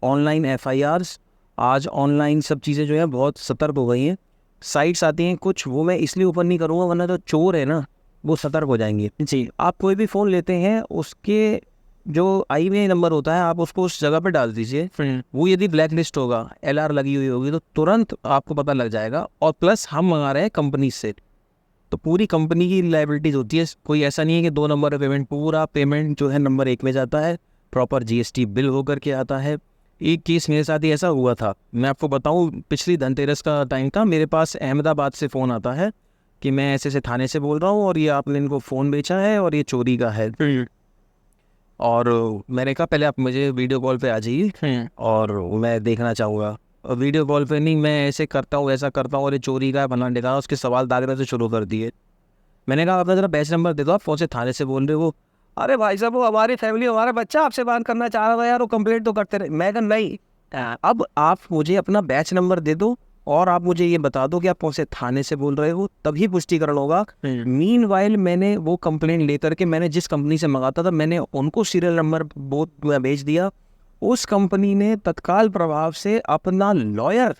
ऑनलाइन FIRs, आज ऑनलाइन सब चीज़ें जो है बहुत सतर्क हो गई हैं। साइट्स आती हैं कुछ, वो मैं इसलिए ओपन नहीं करूँगा वरना तो चोर है ना वो सतर्क हो जाएंगे। जी। आप कोई भी फ़ोन लेते हैं उसके जो IMEI नंबर होता है आप उसको उस जगह पे डाल दीजिए, वो यदि ब्लैक लिस्ट होगा, LR लगी हुई होगी तो तुरंत आपको पता लग जाएगा। और प्लस हम मंगा रहे हैं कंपनी से, तो पूरी कंपनी की लाइबिलिटीज होती है। कोई ऐसा नहीं है कि 2 नंबर है पेमेंट, पूरा पेमेंट जो है नंबर 1 में जाता है, प्रॉपर GST बिल होकर के आता है। एक केस मेरे साथ ही ऐसा हुआ था, मैं आपको बताऊं, पिछली धनतेरस का टाइम था, मेरे पास अहमदाबाद से फ़ोन आता है कि मैं ऐसे ऐसे थाने से बोल रहा हूँ और ये आपने इनको फ़ोन बेचा है और ये चोरी का है। और मैंने कहा पहले आप मुझे वीडियो कॉल पे आ जाइए और मैं देखना चाहूँगा। और वीडियो कॉल पे नहीं, मैं ऐसे करता हूँ ऐसा करता हूँ और ये चोरी का है फलाना ढिकाना, उसके सवाल दागने से शुरू कर दिए। मैंने कहा अपना जरा बैच नंबर दे दो, आप कौन से थाने से बोल रहे हो? अरे भाई साहब वो हमारी फैमिली, हमारा बच्चा आपसे बात करना चाह रहा था यार, वो कंप्लेंट तो करते रहे। मैं कहा नहीं, अब आप मुझे अपना बैच नंबर दे दो और आप मुझे ये बता दो कि आप कौन से थाने से बोल रहे हो, तभी पुष्टिकरण होगा। मीनवाइल मैंने वो कंप्लेंट लेकर के मैंने जिस कंपनी से मंगाता था मैंने उनको सीरियल नंबर भेज दिया। उस कंपनी ने तत्काल प्रभाव से अपना लॉयर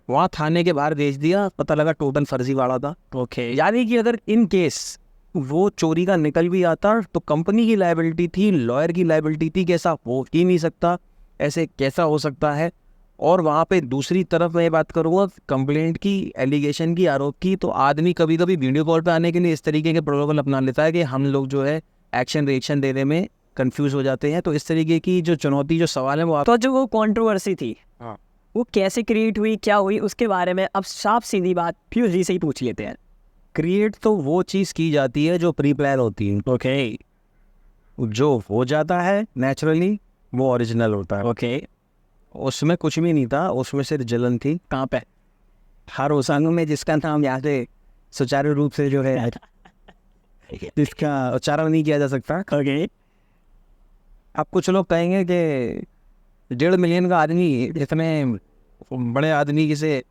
वहाँ थाने के बाहर भेज दिया, पता लगा टोटल फर्जीवाड़ा था। ओके, यानी कि अगर इन केस वो चोरी का निकल भी आता तो कंपनी की लायबिलिटी थी, लॉयर की लायबिलिटी थी कि ऐसा हो ही नहीं सकता, ऐसे कैसा हो सकता है। और वहाँ पे दूसरी तरफ मैं बात करूँगा कंप्लेंट की, एलिगेशन की, आरोप की, तो आदमी कभी कभी वीडियो कॉल पे आने के लिए इस तरीके के प्रोटोकॉल अपना लेता है कि हम लोग जो है एक्शन रिएक्शन देने में कंफ्यूज हो जाते हैं। तो इस तरीके की जो चुनौती, जो सवाल है वो तो जो वो कंट्रोवर्सी थी हाँ। वो कैसे क्रिएट हुई, क्या हुई, उसके बारे में अब साफ सीधी बात पीयूष जी से ही पूछ लेते हैं। क्रिएट तो वो चीज़ की जाती है जो प्री प्लान होती है। ओके, जो हो जाता है नेचुरली वो ओरिजिनल होता है। ओके, उसमें कुछ भी नहीं था, उसमें सिर्फ जलन थी। कहाँ पे? हर उसांग में जिसका नाम यहाँ से सुचारू रूप से जो है जिसका उच्चारण नहीं किया जा सकता। ओके, अब कुछ लोग कहेंगे कि 1.5 मिलियन का आदमी इतने बड़े आदमी से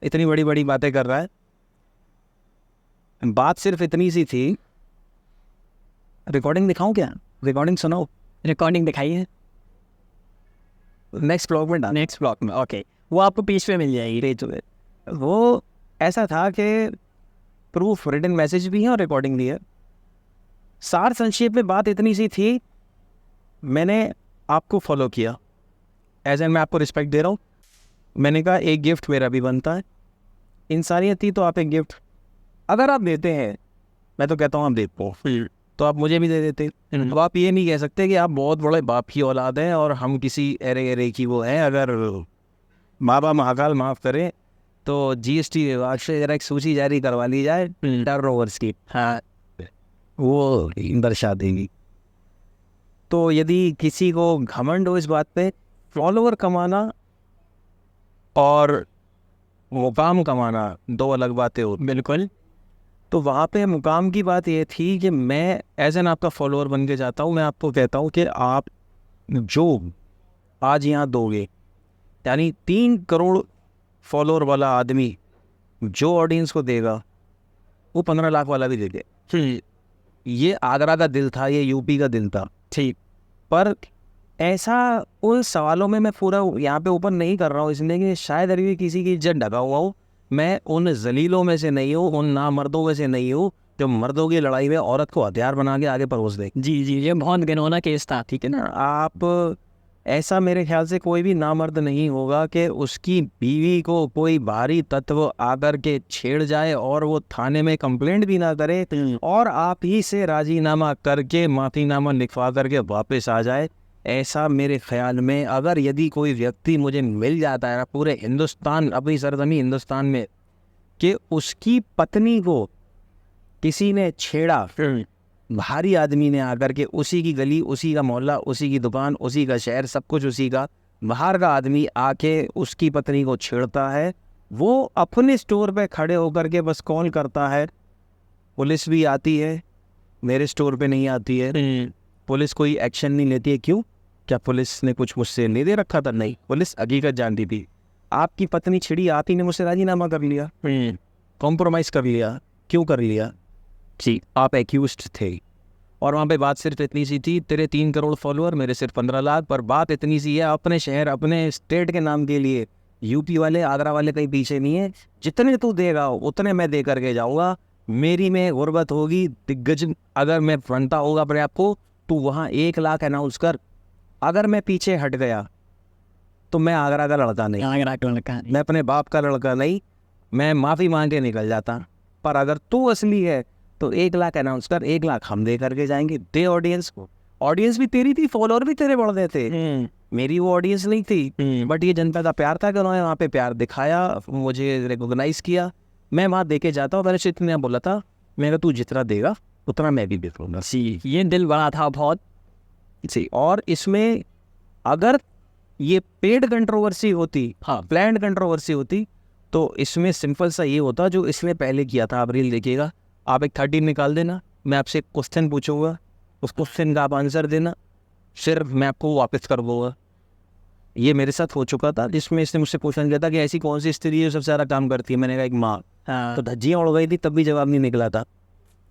इतनी बड़ी बड़ी बातें कर रहा है। बात सिर्फ इतनी सी थी। रिकॉर्डिंग दिखाऊं क्या? रिकॉर्डिंग सुनाओ? रिकॉर्डिंग दिखाई है नेक्स्ट ब्लॉग में डाल। नेक्स्ट ब्लॉग में। ओके, वो आपको पीछे पे मिल जाएगी। पेज पे। वो ऐसा था कि प्रूफ रिटन मैसेज भी है और रिकॉर्डिंग भी है। सार संक्षेप में बात इतनी सी थी, मैंने आपको फॉलो किया, एज एन मैं आपको रिस्पेक्ट दे रहा हूँ। मैंने कहा एक गिफ्ट मेरा भी बनता है, इंसानियत थी तो आप एक गिफ्ट अगर आप देते हैं, मैं तो कहता हूँ आप देखो तो आप मुझे भी दे देते। अब आप ये नहीं कह सकते कि आप बहुत बड़े बाप की औलाद हैं और हम किसी एरे एरे की वो हैं। अगर माँ बाप महाकाल माफ़ करें तो GST विभाग से जरा एक सूची जारी करवा ली जाए टर्नओवर्स की, हाँ वो दर्शा देगी। तो यदि किसी को घमंड हो इस बात पे, फॉलोवर कमाना और मुकाम कमाना 2 अलग बातें होती। बिल्कुल। तो वहाँ पे मुकाम की बात ये थी कि मैं एज एन आपका फॉलोअर बन के जाता हूँ। मैं आपको कहता हूँ कि आप जो आज यहाँ दोगे, यानी 3 करोड़ फॉलोअर वाला आदमी जो ऑडियंस को देगा वो 15 लाख वाला भी दे दे। ये आगरा का दिल था, ये UP का दिल था, ठीक। पर ऐसा उन सवालों में मैं पूरा यहाँ पे ओपन नहीं कर रहा हूँ इसलिए कि शायद अभी किसी की इज्जत ढका हुआ हो। मैं उन जलीलों में से नहीं हूँ, उन नामर्दों में से नहीं हूँ जो मर्दों की लड़ाई में औरत को हथियार बना के आगे परोस दे। जी जी, ये बहुत घिनौना केस था, ठीक है ना। आप ऐसा मेरे ख्याल से कोई भी नामर्द नहीं होगा कि उसकी बीवी को कोई भारी तत्व आकर के छेड़ जाए और वो थाने में कंप्लेंट भी ना करे और आप ही से राजीनामा करके माफीनामा लिखवा करके वापस आ जाए। ऐसा मेरे ख्याल में अगर यदि कोई व्यक्ति मुझे मिल जाता है ना पूरे हिंदुस्तान, अपनी सरजमी हिंदुस्तान में, कि उसकी पत्नी को किसी ने छेड़ा, भारी आदमी ने आकर के, उसी की गली, उसी का मोहल्ला, उसी की दुकान, उसी का शहर, सब कुछ उसी का, बाहर का आदमी आके उसकी पत्नी को छेड़ता है, वो अपने स्टोर पे खड़े होकर के बस कॉल करता है, पुलिस भी आती है, मेरे स्टोर पे नहीं आती है, पुलिस कोई एक्शन नहीं लेती है। क्यों? क्या पुलिस ने कुछ मुझसे ले दे रखा था? नहीं, पुलिस हकीकत जानती थी। आपकी पत्नी छिड़ी, आप ही ने मुझसे राजीनामा कर लिया, कॉम्प्रोमाइज़ कर लिया। क्यों कर लिया? जी, आप एक्यूज्ड थे। और वहाँ पे बात सिर्फ इतनी सी थी, तेरे 3 करोड़ फॉलोअर, मेरे सिर्फ 15 लाख। पर बात इतनी सी है, अपने शहर, अपने स्टेट के नाम के लिए UP वाले, आगरा वाले कहीं पीछे नहीं है। जितने तू देगा उतने मैं दे करके जाऊँगा। मेरी में गुर्बत होगी, दिग्गज अगर मैं बनता होगा अपने आप को तू वहाँ 1 लाख अनाउंस कर, अगर मैं पीछे हट गया तो मैं आगरा का लड़का नहीं, मैं अपने बाप का लड़का नहीं, मैं माफ़ी मांग के निकल जाता। पर अगर तू असली है तो 1 लाख अनाउंस कर, 1 लाख हम दे करके जाएंगे, दे ऑडियंस को। ऑडियंस भी तेरी थी, फॉलोअर भी तेरे बढ़ रहे थे, मेरी वो ऑडियंस नहीं थी, बट ये जनता का प्यार था कि उन्होंने वहाँ पे प्यार दिखाया, मुझे रिकॉग्नाइज किया, मैं वहाँ दे के जाता हूँ। मैंने सिर्फ इतना बोला था, मैं कहा तू जितना देगा उतना मैं भी दे दूँगा। जी, ये दिल बड़ा था बहुत। जी, और इसमें अगर ये पेड कंट्रोवर्सी होती, हाँ, प्लान्ड कंट्रोवर्सी होती, तो इसमें सिंपल सा ये होता जो इसने पहले किया था। आप रील देखिएगा, आप एक 30 निकाल देना, मैं आपसे एक क्वेश्चन पूछूंगा, उस क्वेश्चन का आप आंसर देना, सिर्फ मैं आपको वापस कर दूँगा। ये मेरे साथ हो चुका था, जिसमें इसने मुझसे क्वेश्चन किया था कि ऐसी कौन सी स्त्री है जो सबसे ज़्यादा काम करती है। मैंने कहा एक माँ। हाँ, तो धज्जियाँ उड़ गई थी, तब भी जवाब नहीं निकला था,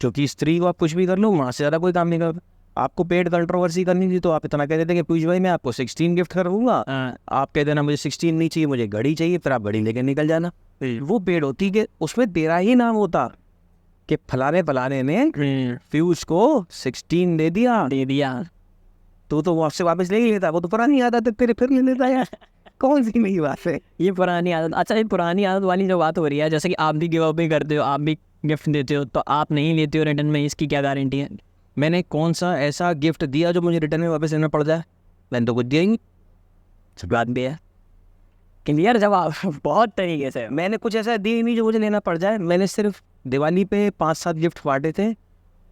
क्योंकि स्त्री को आप कुछ भी कर लो, माँ से ज़्यादा कोई काम नहीं करता। आपको पेड कंट्रोवर्सी करनी थी तो आप इतना कह देते कि पीयूष भाई मैं आपको 16 गिफ्ट करूँगा, आप कह देना मुझे 16 नहीं चाहिए, मुझे घड़ी चाहिए, फिर आप घड़ी लेके निकल जाना। वो पेड होती कि उसमें तेरा ही नाम होता कि फलाने ने पीयूष को 16 दे दिया, तो वो आपसे वापस ले ही लेता। वो तो पुरानी आदत है तेरे, फिर ले लेता यार, कौन सी नई बात है। ये पुरानी आदत। अच्छा, ये पुरानी आदत वाली जो बात हो रही है, जैसे कि आप भी गिव अवे करते हो, आप भी गिफ्ट देते हो, तो आप नहीं लेते हो रिटर्न में, इसकी क्या गारंटी है? मैंने कौन सा ऐसा गिफ्ट दिया जो मुझे रिटर्न में वापस लेना पड़ जाए? मैंने तो कुछ दिया ही नहीं। सब बात भी है, क्लियर जवाब बहुत तरीके से। मैंने कुछ ऐसा दिया ही नहीं जो मुझे लेना पड़ जाए। मैंने सिर्फ दिवाली पे 5-7 गिफ्ट बांटे थे,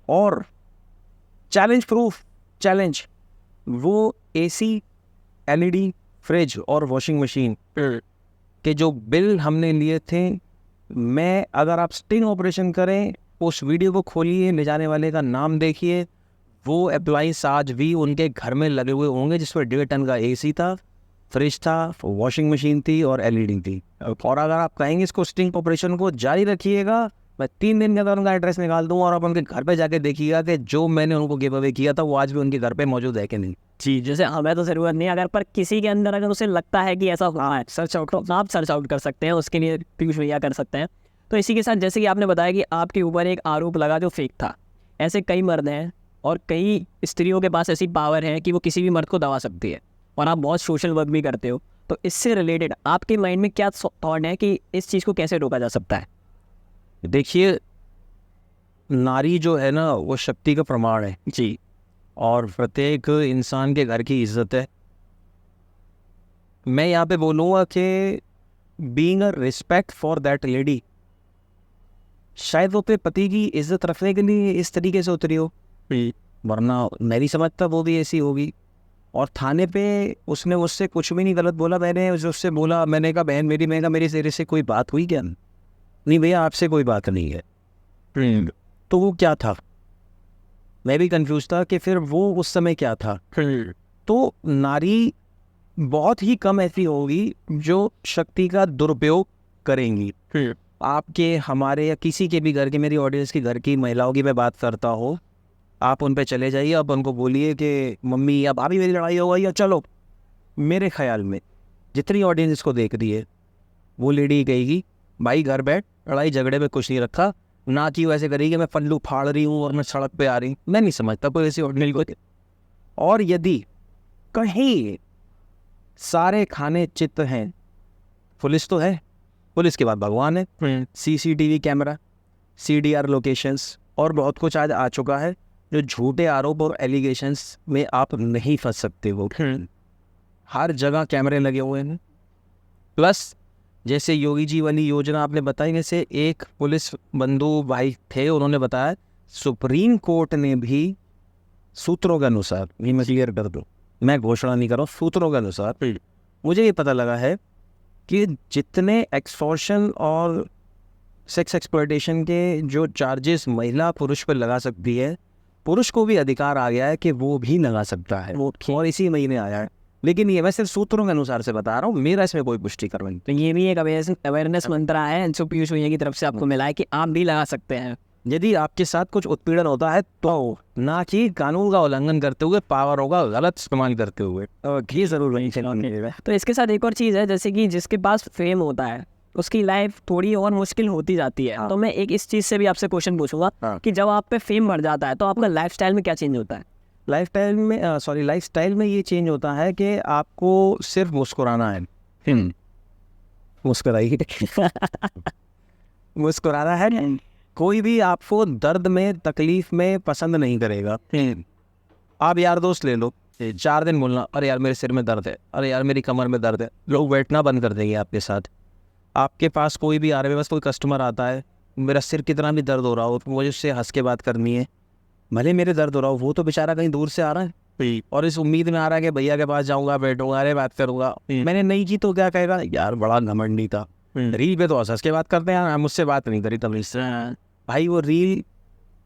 और चैलेंज प्रूफ चैलेंज, वो AC, LED, फ्रिज और वॉशिंग मशीन के जो बिल हमने लिए थे, मैं अगर आप स्टिंग ऑपरेशन करें, उस वीडियो को खोलिए, ले जाने वाले का नाम देखिए, वो अप्लाइंस आज भी उनके घर में लगे हुए होंगे, जिसमें 1.5 टन का AC था, फ्रिज था, वॉशिंग मशीन थी और LED थी। और अगर आप कहेंगे इसको स्टिंग ऑपरेशन को जारी रखिएगा, मैं 3 दिन के अंदर उनका एड्रेस निकाल दूंगा, और आप उनके घर पे जाके देखिएगा कि जो मैंने उनको गिव अवे किया था वो आज भी उनके घर पे मौजूद है कि नहीं। जी, जैसे हमें तो ज़रूरत नहीं, अगर पर किसी के अंदर अगर उसे लगता है कि ऐसा हुआ है, सर्च आउट, तो आप सर्च आउट कर सकते हैं, उसके लिए पीयूष भैया कर सकते हैं। तो इसी के साथ, जैसे कि आपने बताया कि आपके ऊपर एक आरोप लगा जो फेक था, ऐसे कई मर्द हैं और कई स्त्रियों के पास ऐसी पावर है कि वो किसी भी मर्द को दबा सकती है, और आप बहुत सोशल वर्क भी करते हो, तो इससे रिलेटेड आपके माइंड में क्या थॉट है कि इस चीज़ को कैसे रोका जा सकता है? देखिए, नारी जो है ना, वो शक्ति का प्रमाण है जी, और प्रत्येक इंसान के घर की इज्जत है। मैं यहाँ पे बोलूँगा कि being a respect for that lady, शायद वो अपने पति की इज्जत रखने के लिए इस तरीके से उतरी हो, वरना मेरी समझता वो भी ऐसी होगी। और थाने पे उसने मुझसे कुछ भी नहीं गलत बोला। मैंने उससे बोला, मैंने कहा बहन मेरी, मैंने कहा मेरी तेरे से कोई बात हुई क्या? नहीं भैया, आपसे कोई बात नहीं है। तो वो क्या था? मैं भी कंफ्यूज था कि फिर वो उस समय क्या था। तो नारी बहुत ही कम ऐसी होगी जो शक्ति का दुरुपयोग करेंगी। आपके, हमारे या किसी के भी घर के, मेरी ऑडियंस के घर की महिलाओं की मैं बात करता हूँ, आप उन पे चले जाइए, अब उनको बोलिए कि मम्मी अब अभी मेरी लड़ाई होगा, या चलो, मेरे ख्याल में जितनी ऑडियंस इसको देख रही है, वो लेडी कहेगी भाई घर बैठ, लड़ाई झगड़े में कुछ नहीं रखा, ना कि वैसे करेगी कि मैं पल्लू फाड़ रही हूँ और मैं सड़क पे आ रही हूँ। मैं नहीं समझता कोई ऐसी ऑडियंस को। और यदि कहीं सारे खाने चित्त हैं, पुलिस तो है, पुलिस के बाद भगवान है, CCTV कैमरा, CDR लोकेशंस और बहुत कुछ आज आ चुका है, जो झूठे आरोप और एलिगेशंस में आप नहीं फंस सकते हो। हर जगह कैमरे लगे हुए हैं। प्लस जैसे योगी जी वाली योजना आपने बताई, जैसे एक पुलिस बंधु भाई थे, उन्होंने बताया सुप्रीम कोर्ट ने भी सूत्रों के अनुसार, ये मैं क्लियर कर दूँ, मैं घोषणा नहीं कर रहा हूँ, सूत्रों के अनुसार मुझे ये पता लगा है कि जितने एक्सटॉर्शन और सेक्स एक्सप्लॉयटेशन के जो चार्जेस महिला पुरुष पर लगा सकती है, पुरुष को भी अधिकार आ गया है कि वो भी लगा सकता है, वो और इसी महीने आया है। लेकिन ये मैं सिर्फ सूत्रों के अनुसार से बता रहा हूँ, मेरा इसमें कोई पुष्टि करवाई। तो ये भी एक अवेयरनेस मंत्रा है जो पीयूष भैया की तरफ से आपको मिला है कि आप भी लगा सकते हैं। यदि आपके साथ कुछ उत्पीड़न होता है तो ना कि कानून का उल्लंघन करते हुए, पावरों का गलत इस्तेमाल करते हुए, ये जरूर वहीं से। तो इसके साथ एक और चीज़ है, जैसे कि जिसके पास फेम होता है उसकी लाइफ थोड़ी और मुश्किल होती जाती है। तो मैं एक इस चीज़ से भी आपसे क्वेश्चन पूछूंगा कि जब आप पे फेम बढ़ जाता है तो आपका लाइफस्टाइल में क्या चेंज होता है? लाइफस्टाइल में ये चेंज होता है कि आपको सिर्फ मुस्कुराना है। मुस्कुराइए। मुस्कुराना है। कोई भी आपको दर्द में तकलीफ में पसंद नहीं करेगा। आप यार दोस्त ले लो, 4 दिन बोलना अरे यार मेरे सिर में दर्द है, अरे यार मेरी कमर में दर्द है, लोग बैठना बंद कर देंगे आपके साथ। आपके पास कोई भी आ रहा है, बस कोई कस्टमर आता है, मेरा सिर कितना भी दर्द हो रहा हो तो मुझे उससे हंस के बात करनी है, भले मेरे दर्द हो रहा हो, वो तो बेचारा कहीं दूर से आ रहा है और इस उम्मीद में आ रहा है कि भैया के पास जाऊंगा, बैठूंगा, अरे बात करूंगा। मैंने नहीं की तो क्या कहेगा, यार बड़ा घमंडी था। रील पे तो हंस के बात करते हैं, मुझसे बात नहीं करी तब इससे। भाई वो reel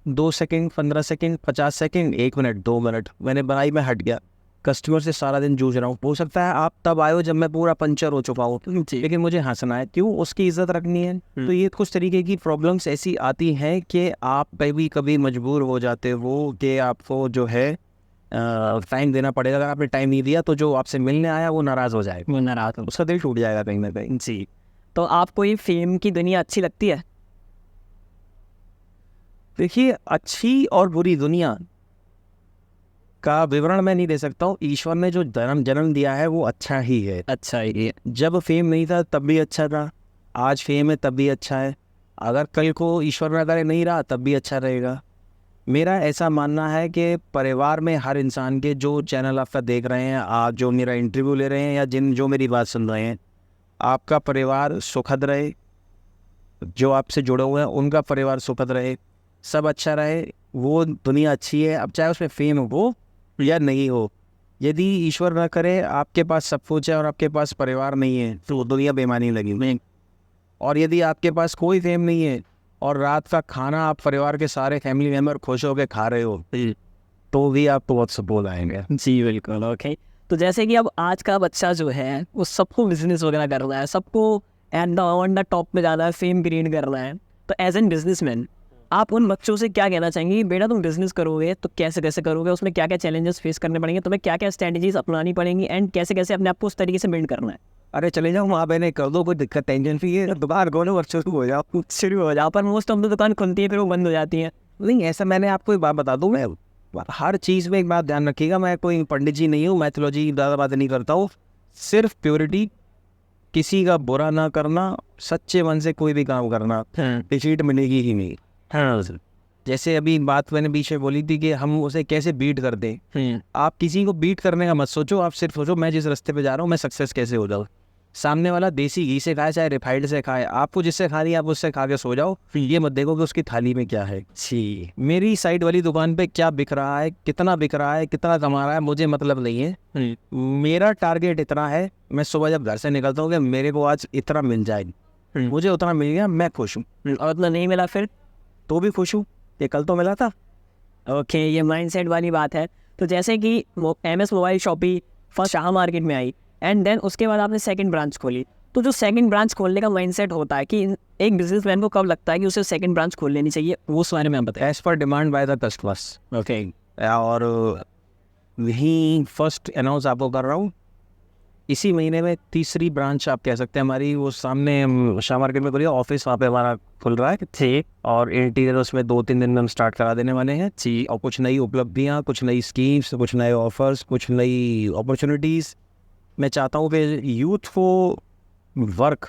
2 second, 15 second, 50 second, 1 minute, 2 minute मैंने बनाई, मैं हट गया। कस्टमर से सारा दिन जूझ रहा हूँ। हो सकता है आप तब आए हो जब मैं पूरा पंचर हो चुका हूँ, लेकिन मुझे हंसना है, क्यों, उसकी इज्जत रखनी है। तो ये कुछ तरीके की प्रॉब्लम्स ऐसी आती हैं कि आप कभी मजबूर हो जाते हो कि आपको जो है टाइम देना पड़ेगा। अगर आपने टाइम नहीं दिया तो जो आपसे मिलने आया वो नाराज़ हो जाएगा, वो नाराज हो। उसका दिल टूट जाएगा कहीं ना कहीं। जी, तो आपको ये फेम की दुनिया अच्छी लगती है? देखिए, अच्छी और बुरी दुनिया का विवरण मैं नहीं दे सकता हूँ। ईश्वर ने जो जन्म दिया है वो अच्छा ही है। अच्छा ये जब फेम नहीं था तब भी अच्छा था, आज फेम है तब भी अच्छा है, अगर कल को ईश्वर न करे नहीं रहा तब भी अच्छा रहेगा। मेरा ऐसा मानना है कि परिवार में हर इंसान के, जो चैनल आपका देख रहे हैं, आप जो मेरा इंटरव्यू ले रहे हैं या जो मेरी बात सुन रहे हैं, आपका परिवार सुखद रहे, जो आपसे जुड़े हुए हैं उनका परिवार सुखद रहे, सब अच्छा रहे, वो दुनिया अच्छी है। अब चाहे उसमें फेम हो या नहीं हो, यदि ईश्वर न करे आपके पास सब कुछ है और आपके पास परिवार नहीं है तो दुनिया बेमानी लगी। और यदि आपके पास कोई फेम नहीं है और रात का खाना आप परिवार के सारे फैमिली मेम्बर खुश होकर खा रहे हो, तो भी आपको बहुत सपोर्ट आएंगे। जी बिल्कुल। ओके, तो जैसे कि अब आज का बच्चा जो है वो सबको बिजनेस वगैरह कर रहा है, सबको एंड ऑन द टॉप में जाना है, फेम क्रिएट कर रहा है। तो एज एन बिजनेसमैन आप उन बच्चों से क्या कहना चाहेंगे कि बेटा तुम बिजनेस करोगे तो कैसे कैसे करोगे, उसमें क्या क्या चैलेंजेस फेस करने पड़ेंगे, तुम्हें क्या क्या स्ट्रेटजीज अपनानी पड़ेंगी, एंड कैसे कैसे अपने आप को उस तरीके से बिल्ड करना है? अरे चले जाओ वहाँ पे, नहीं कर दो, कोई दिक्कत, टेंशन फ्री है, दुकान खोलो और शुरू हो जाओ। शुरू हो जाओ, पर मोस्ट ऑफ द दुकान खुलती है फिर वो बंद हो जाती है। नहीं, ऐसा मैंने आपको एक बात बता दूँ, मैं हर चीज़ में एक बात ध्यान रखिएगा, मैं कोई पंडित जी नहीं हूँ, मैथोलॉजी ज़्यादा बातें नहीं करता हूँ, सिर्फ प्योरिटी, किसी का बुरा ना करना, सच्चे मन से कोई भी काम करना, रिसीट मिलेगी ही नहीं। हाँ, जैसे अभी बात मैंने बीच में बोली थी कि हम उसे कैसे बीट कर दें, आप किसी को बीट करने का मत सोचो, आप सिर्फ सोचो मैं जिस रास्ते पे जा रहा हूँ मैं सक्सेस कैसे हो जाऊँ। सामने वाला देसी घी से खाए चाहे रिफाइंड से खाए, आपको जिससे खानी है आप उससे खा के सो जाओ, फिर ये मत देखो कि उसकी थाली में क्या है। जी, मेरी साइड वाली दुकान पे क्या बिक रहा है, कितना बिक रहा है, कितना कमा रहा है, मुझे मतलब नहीं है। मेरा टारगेट इतना है, मैं सुबह जब घर से निकलता हूँ कि मेरे को आज इतना मिल जाए, मुझे उतना मिल गया, मैं खुश हूँ। और उतना नहीं मिला फिर तो भी खुश हूँ, ये कल तो मिला था। ओके, ये माइंडसेट वाली बात है। तो जैसे कि MS mobile shoppe first Shah market में आई एंड देन उसके बाद आपने सेकंड ब्रांच खोली, तो जो सेकंड ब्रांच खोलने का माइंडसेट होता है कि एक बिजनेसमैन को कब लगता है कि उसे सेकंड ब्रांच खोल लेनी चाहिए, वो उस बारे में आप बताएं। As per demand by the customers. Okay, और यही फर्स्ट अनाउंस आपको कर रहा हूँ, इसी महीने में तीसरी ब्रांच आप कह सकते हैं हमारी, वो सामने शाह मार्केट में खुली ऑफिस, वहाँ पे हमारा खुल रहा है। ठीक, और इंटीरियर उसमें 2-3 दिन में हम स्टार्ट करा देने वाले हैं। जी, और कुछ नई उपलब्धियाँ, कुछ नई स्कीम्स, कुछ नए ऑफर्स, कुछ नई अपॉर्चुनिटीज़। मैं चाहता हूँ कि यूथ को वर्क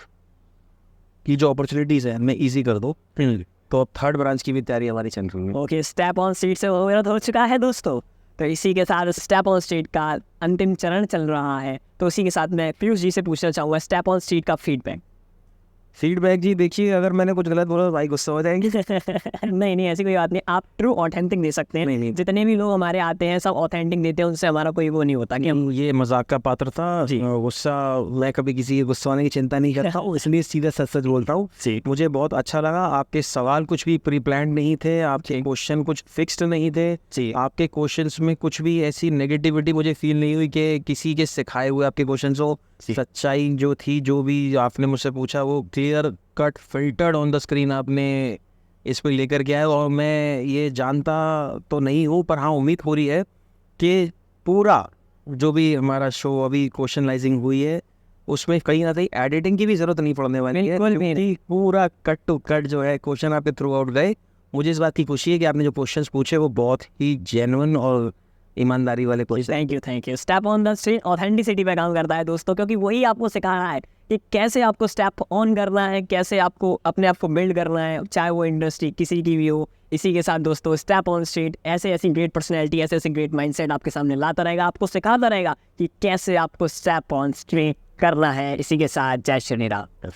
की जो अपॉर्चुनिटीज़ है मैं ईजी कर दूँ, तो अब थर्ड ब्रांच की भी तैयारी हमारी चल रही है। ओके, स्टेप ऑन स्ट्रीट से वो मेरा हो चुका है दोस्तों, तो इसी के साथ स्टेप ऑन स्ट्रीट का अंतिम चरण चल रहा है। तो इसी के साथ मैं पीयूष जी से पूछना चाहूँगा स्टेप ऑन स्ट्रीट का फीडबैक। जी देखिए, अगर मैंने कुछ गलत बोला तो भाई गुस्सा हो जाएंगे। नहीं ऐसी कोई बात नहीं, आप ट्रू ऑथेंटिक दे सकते हैं। नहीं। जितने भी लोग हमारे आते हैं सब ऑथेंटिक देते हैं, उनसे हमारा कोई वो नहीं होता कि हम ये मजाक का पात्र था। गुस्सा, मैं कभी किसी के गुस्सा होने की चिंता नहीं करता हूँ, इसलिए सीधा सच बोलता हूँ। मुझे बहुत अच्छा लगा, आपके सवाल कुछ भी प्री प्लान नहीं थे, आपके क्वेश्चन कुछ फिक्स्ड नहीं थे, आपके क्वेश्चंस में कुछ भी ऐसी नेगेटिविटी मुझे फील नहीं हुई कि किसी के सिखाए हुए आपके क्वेश्चंस हो। सच्चाई जो थी, जो भी आपने मुझसे पूछा, वो clear cut filtered on the screen आपने इस पर लेकर के आए। और मैं ये जानता तो नहीं हूँ, पर हाँ उम्मीद हो रही है कि पूरा जो भी हमारा शो अभी क्वेश्चनलाइजिंग हुई है उसमें कहीं ना कहीं एडिटिंग की भी ज़रूरत नहीं पड़ने वाली है, क्योंकि पूरा कट टू कट जो है क्वेश्चन आपके थ्रू आउट गए। मुझे इस बात की खुशी है कि आपने जो क्वेश्चंस पूछे वो बहुत ही जेन्युइन और ईमानदारी वाले position. Thank you. Step on the street authenticity पे काम करता है दोस्तों, क्योंकि वही आपको सिखा रहा है कि कैसे आपको स्टेप ऑन करना है, कैसे आपको अपने आप को बिल्ड करना है, चाहे वो इंडस्ट्री किसी की भी हो। इसी के साथ दोस्तों स्टेप ऑन स्ट्रीट ऐसे ग्रेट पर्सनैलिटी, ऐसे ग्रेट माइंडसेट आपके सामने लाता रहेगा, आपको सिखाता रहेगा कि कैसे आपको स्टेप ऑन स्ट्रीट करना है। इसी के साथ जय श्री राम।